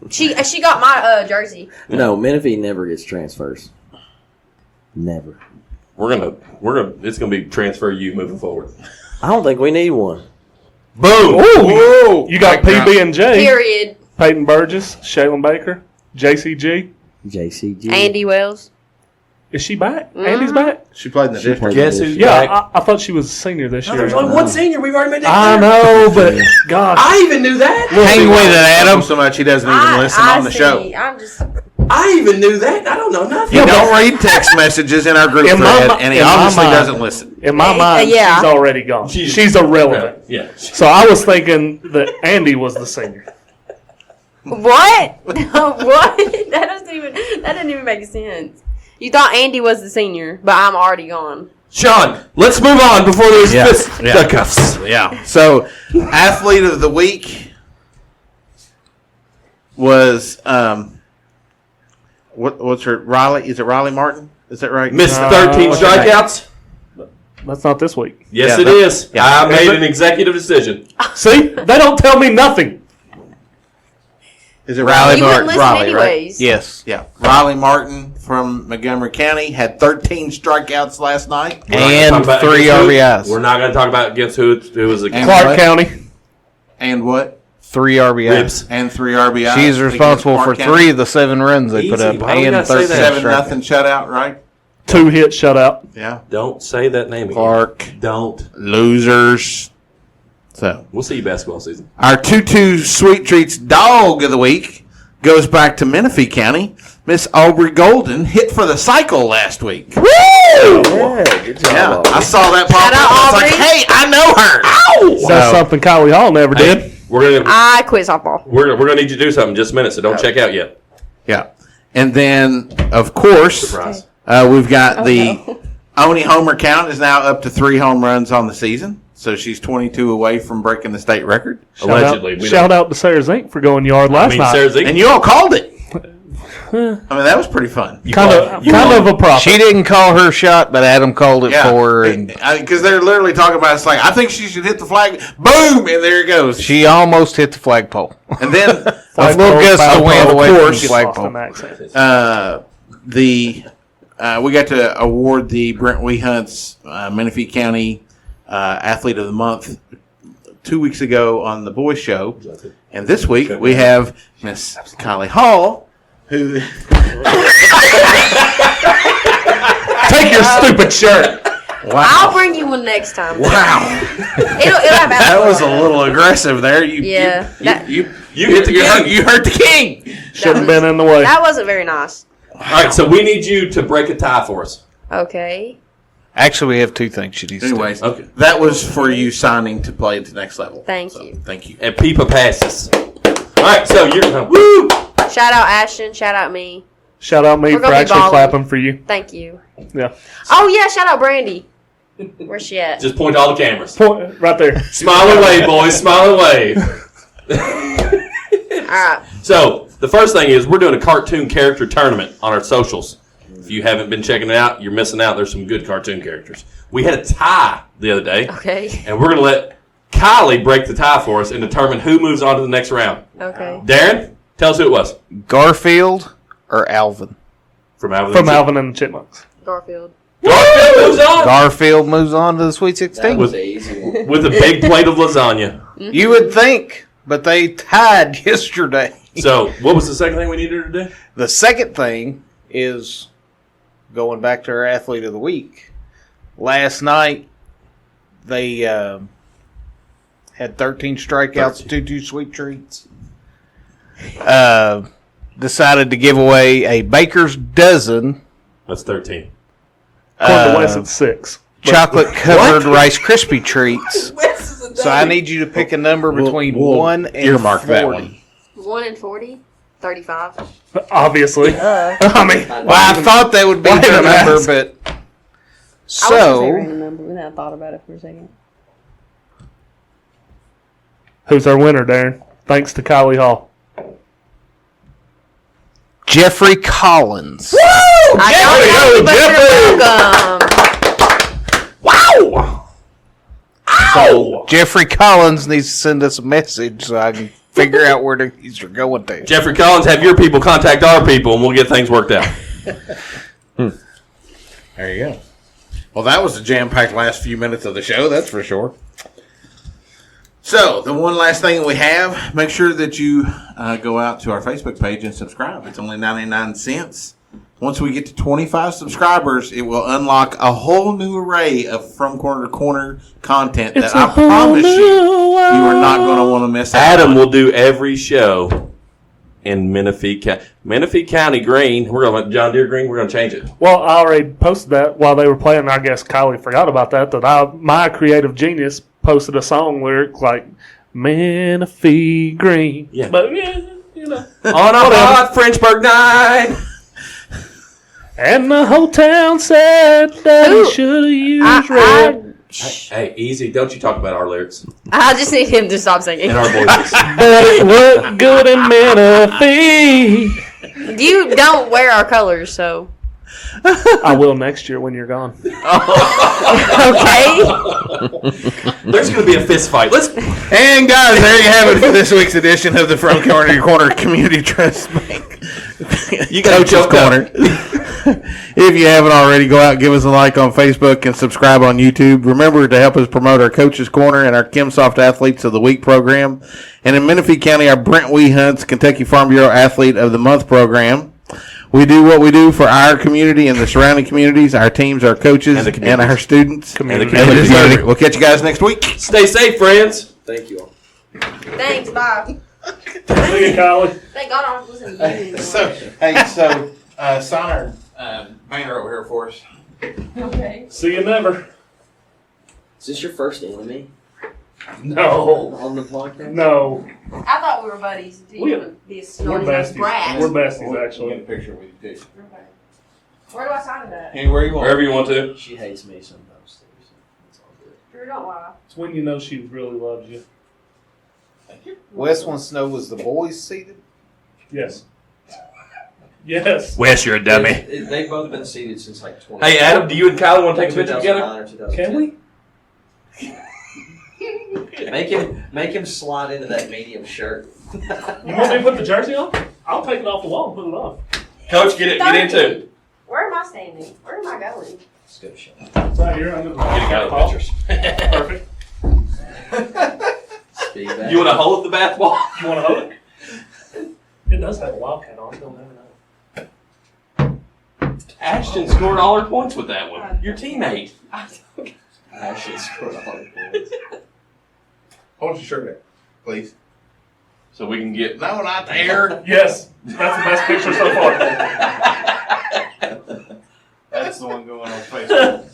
She got my jersey. No, Menifee never gets transfers. Never. It's gonna be transfer you moving forward. I don't think we need one. Boom! Ooh, you got PB and J. Period. Peyton Burgess, Shaylin Baker, JCG. JCG. Andy Wells. Is she back? Andy's back. She played in the district. Guess who's Yeah, back? I thought she was a senior this year. There's only one senior. We've already made that I clear. know, but gosh, I even knew that. Hang with it, Adam. So much he doesn't even listen on the show. I'm just. I even knew that. I don't know nothing. He don't read text messages in our group In my thread, mi- and he in my obviously mind- doesn't listen. in my mind, yeah. she's already gone. She's irrelevant. Yeah. So I was thinking that Andy was the senior. What? What? That doesn't even make sense. You thought Andy was the senior, but I'm already gone. Sean, let's move on before there's fisticuffs. Yeah. So, athlete of the week was what's her Riley? Is it Riley Martin? Is that right? Missed 13 what's her name? strikeouts. That's not this week. Yes, Yeah, it is. yeah. I made Is it? an executive decision. See, they don't tell me nothing. Is it You wouldn't listen Riley, right? anyways. Yes. Yeah. Riley Martin from Montgomery County had 13 strikeouts last night. And Talk about 3 against who? RBIs. We're not going to talk about against who was against. And Clark what? County. And what? 3 RBIs. Ribs. And 3 RBIs. She's responsible for Against Clark 3 of the 7 runs they put Easy. up Why do we and gotta say 13 that? 7-0 strikeouts. shutout, right? 2 hit shutout. Yeah. Don't say that name again. Clark. Don't. Losers. So, We'll see you basketball season. our 2-2 Sweet Treats dog of the week goes back to Menifee County. Miss Aubrey Golden hit for the cycle last week. Yeah, good job. Yeah, Aubrey. I saw that pop Shout up. out, I was like, Aubrey. hey, I know her. That's something Kylie Hall never did. We're gonna I quit softball. we're gonna need you to do something in just a minute, so don't check out yet. Yeah. And then, of course, Surprise. we've got the Oni homer count is now up to 3 home runs on the season. So she's 22 away from breaking the state record. Allegedly. Shout out to Sarah Zink for going yard I last mean, night. Sarah Zeke, And you all called it. I mean, that was pretty fun. kind of a profit. She didn't call her shot, but Adam called it for her. And Because they're literally talking about it's like, I think she should hit the flag. Boom! And there it goes. she almost hit the flagpole. And then, A little gust of wind away from the flagpole. we got to award the Brent Wehunt's Menifee County Athlete of the Month 2 weeks ago on the Boys Show. And this week we have Miss Kylie Hall, who Take your stupid shirt. I'll bring you one next time. wow, It'll have that was a little aggressive there. You you hit the king. you hurt the king. Shouldn't have been in the way. That wasn't very nice. All right, so we need you to break a tie for us. Okay. Actually, we have 2 things she needs Anyways, Okay. that was for you signing to play at the next level. Thank you. Thank you. And Peepa passes. All right, so you're woo. Shout out Ashton. Shout out me. Shout out me We're for gonna be actually balling. clapping for you. Thank you. Yeah. Oh yeah. Shout out Brandy. Where's she at? Just point to all the cameras. Point right there. Smile and wave, boys. Smile and wave. All right. So the first thing is we're doing a cartoon character tournament on our socials. If you haven't been checking it out, you're missing out. There's some good cartoon characters. We had a tie the other day, Okay. and we're going to let Kylie break the tie for us and determine who moves on to the next round. Okay. Darren, tell us who it was. Garfield or Alvin? From Alvin. From Alvin and the Chipmunks. Garfield. Garfield moves on Garfield moves on to the Sweet 16. with a big plate of lasagna. You would think, but they tied yesterday. So what was the second thing we needed her to do? The second thing is going back to our Athlete of the Week. Last night, they had 13 strikeouts, 2 Sweet Treats. Decided to give away a baker's dozen That's 13. According to Wes, it's 6. chocolate-covered Rice Krispie treats. So I need you to pick a number between We'll 1 and earmark 40. that one. 1 and 40. 35. Obviously. I mean, Well, I thought that would be Why the did I number, ask? but I was gonna say so random number, and then I thought about it for a second. who's our winner, Darren? Thanks to Kylie Hall. Jeffrey Collins. I don't know, but you're welcome. So Jeffrey Collins needs to send us a message so I can figure out where he's going to. Jeffrey Collins, have your people contact our people, and we'll get things worked out. There you go. Well, that was a jam-packed last few minutes of the show, that's for sure. So, the one last thing we have, make sure that you go out to our Facebook page and subscribe. It's only 99 cents. Once we get to 25 subscribers, it will unlock a whole new array of From Corner to Corner content that I promise you are not going to want to miss out Adam on. will do every show in Menifee County. Menifee County Green. We're going to John Deere Green. We're going to change it. Well, I already posted that while they were playing. I guess Kylie forgot about that. My creative genius posted a song lyric like Menifee Green. Yeah. But yeah, you know. On a hot Frenchburg night. And the whole town said that he should have used red. Hey, easy. Don't you talk about our lyrics I just need him to stop singing. and our voices. But it looked good in Menifee. You don't wear our colors, so. I will next year when you're gone. Okay. There's going to be a fist fight. Let's. And guys, there you have it for this week's edition of the From Corner to Corner Community Trust Bank. You got Coach's choked up. Corner. If you haven't already, go out and give us a like on Facebook and subscribe on YouTube. Remember to help us promote our Coach's Corner and our KimSoft Athletes of the Week program. And in Menifee County, our Brent Wee Hunt's Kentucky Farm Bureau Athlete of the Month program. We do what we do for our community and the surrounding communities, our teams, our coaches, and our students. Community. And the community. We'll catch you guys next week. Stay safe, friends. Thank you all. Thanks, bye. Thank you, Kylie. Thank God I don't listen to you anymore. Sign our banner over here for us. Okay. See you never. Is this your first enemy No. on the podcast? No. I thought we were buddies. Do We- you want to be a We're snorting ass besties. brat? We're besties, actually. Get a picture with you, too. Okay. Where do I sign it at? Anywhere you want. Wherever you want to. She hates me sometimes. Too, so it's all good. Drew, don't lie. It's when you know she really loves you. Wes wants to know, was the boys seated? Yes. Yes. Wes, you're a dummy. They've both been seated since like 20. Hey, Adam, do you and Kylie want to take a picture together? 2009 or 2010. Can we? Make him slide into that medium shirt. You want me to put the jersey on? I'll take it off the wall and put it on. Coach, get into. Where am I standing? Where am I going? Let's go show. It's right here under the Get out of pictures. Perfect. Speed back. You want to hold the bath ball? You want to hold it? It does have a wildcat on it. Don't never know. Ashton scored all her points with that one. Your teammate. I should score all the points. Hold your shirt up, please. So we can get. No, not there. Yes. That's the best picture so far. That's the one going on Facebook.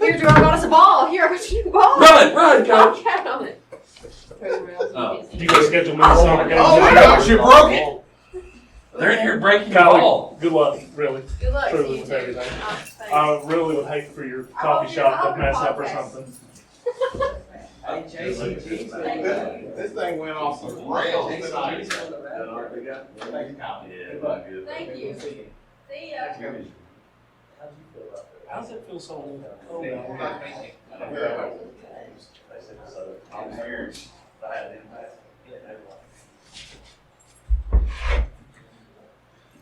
Here, Drew, I got us a ball. Here, I got you a ball. Run, Coach. I'll count on it. You can schedule me some games. Oh my gosh, you broke it. They're in here breaking the Kylie, ball. good luck. Really. Good luck to Truly you, with too. everything. Thanks. I really would hate for your coffee shop to mess up or something. This thing went off the rails tonight. Thank you. See ya. How's it feel so cold?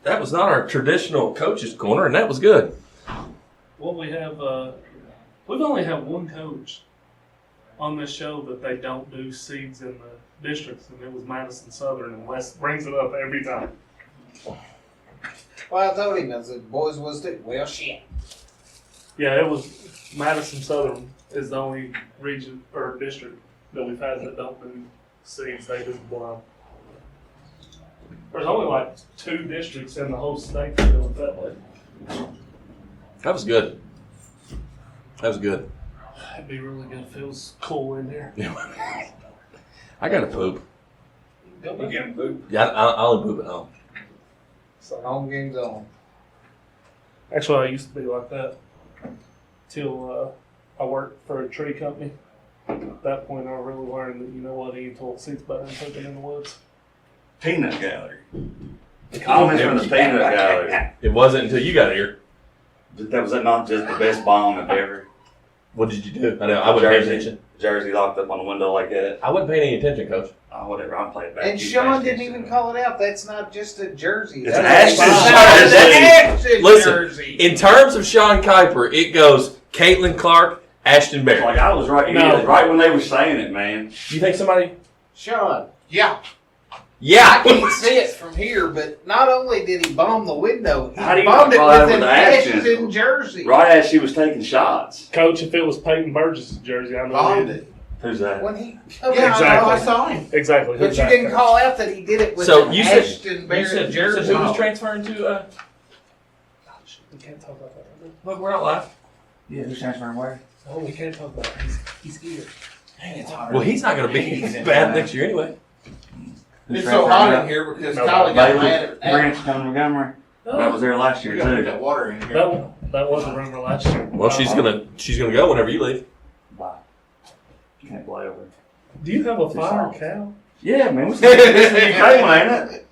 That was not our traditional coach's corner, and that was good. Well, we have, we've only had one coach on this show that they don't do seeds in the districts, and it was Madison Southern, and Wes brings it up every time. Well, I told him, I said, boys was it? Well, shit. Yeah, it was Madison Southern is the only region or district that we've had that don't do seeds, they do blind. There's only like 2 districts in the whole state that do it that way. That was good. That was good. It'd be really good if it was cool in here. I got to poop. Yeah, I only poop at home. Home game's on. Actually, I used to be like that till I worked for a tree company. At that point, I really learned that, you know what, eating toilet seats better than pooping in the woods. Peanut gallery. The comments from the peanut gallery. It wasn't until you got here. Was that not just the best bomb ever? What did you do? I wouldn't pay attention. Jersey locked up on the window like that. I wasn't paying any attention, Coach. Oh, whatever. I'm playing back. And Sean didn't even call it out. That's not just a jersey. It's an That's Ashton Ashton Listen, jersey. in terms of Sean Kiper, it goes Caitlin Clark, Ashton Barrett. Like I was right, No. right when they were saying it, man. You think somebody? Sean. Yeah. Yeah. I can't see it from here, but not only did he bomb the window, he How do you bombed it call that with an with Ashton? Ashton jersey. Right as she was taking shots. Coach, if it was Payton Burgess' jersey, I know Bombed it. it. Who's that? When he, Exactly. I saw him. Exactly. But you didn't call out that he did it with So an you said- Ashton Barrett You jersey. said who was transferring to? We can't talk about that right now. Look, we're not live. Yeah, who's transferring where? Oh, we can't talk about it. He's here. Well, he's not going to be bad next year anyway. It's so hot in here because No, Kylie got mad Bailey, at Grant's coming to Montgomery. That was there last year too. water in here. That was a rumor last year. Well, she's gonna go whenever you leave. Bye. Can't play over. Do you have a fire soft. cow? Yeah, man. This is the UK one, ain't it?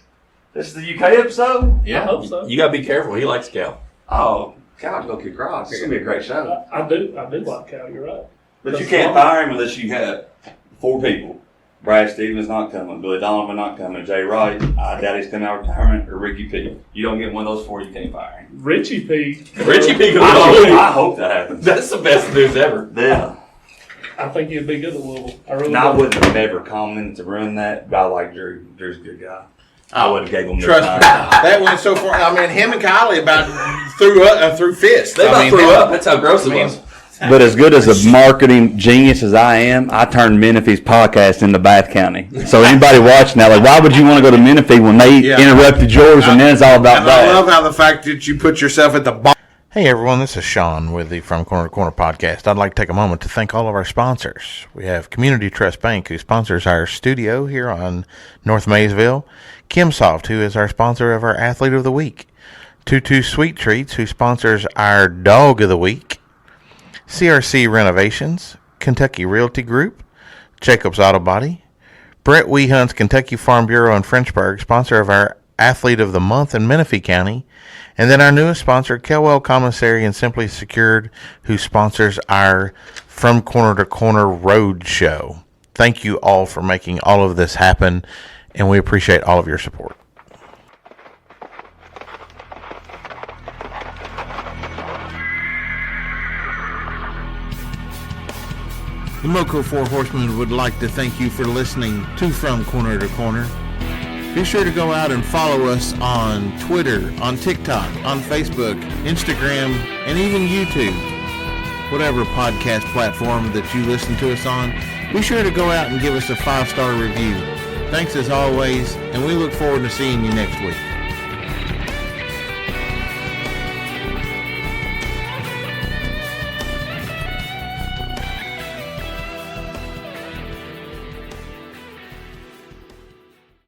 This is the UK episode? I hope so. You gotta be careful. He likes cow. Oh, God, go kick rocks. It's going to be a great show. I do like cow. You're right. But you can't fire him unless you have 4 people. Brad Stevens not coming, Billy Donovan not coming, Jay Wright, I doubt he's coming out of retirement, or Ricky P. You don't get one of those 4, you can't fire him. Richie P. Richie P. I hope that happens. That's the best news ever. Yeah. I think he'd be good at Louisville. I really And I do. wouldn't have never commented to ruin that, but I like Drew. Drew's a good guy. I would have gave him Trust me, that went so far. I mean, him and Kylie about threw fists. They about threw up. That's how gross it was. But as good as a marketing genius as I am, I turned Menifee's podcast into Bath County. So anybody watching that, like, why would you want to go to Menifee when they interrupted yours and then it's all about And that? I love how the fact that you put yourself at the bottom. Hey everyone, this is Sean with the From Corner to Corner podcast. I'd like to take a moment to thank all of our sponsors. We have Community Trust Bank, who sponsors our studio here on North Maysville. Kimsoft, who is our sponsor of our Athlete of the Week. 22 Sweet Treats, who sponsors our Dog of the Week. CRC Renovations, Kentucky Realty Group, Jacobs Auto Body, Brett Weehunt's Kentucky Farm Bureau in Frenchburg, sponsor of our Athlete of the Month in Menifee County, and then our newest sponsor, Kelwell Commissary and Simply Secured, who sponsors our From Corner to Corner Road Show. Thank you all for making all of this happen, and we appreciate all of your support. The Moco Four Horsemen would like to thank you for listening to From Corner to Corner. Be sure to go out and follow us on Twitter, on TikTok, on Facebook, Instagram, and even YouTube. Whatever podcast platform that you listen to us on, be sure to go out and give us a 5-star review. Thanks as always, and we look forward to seeing you next week.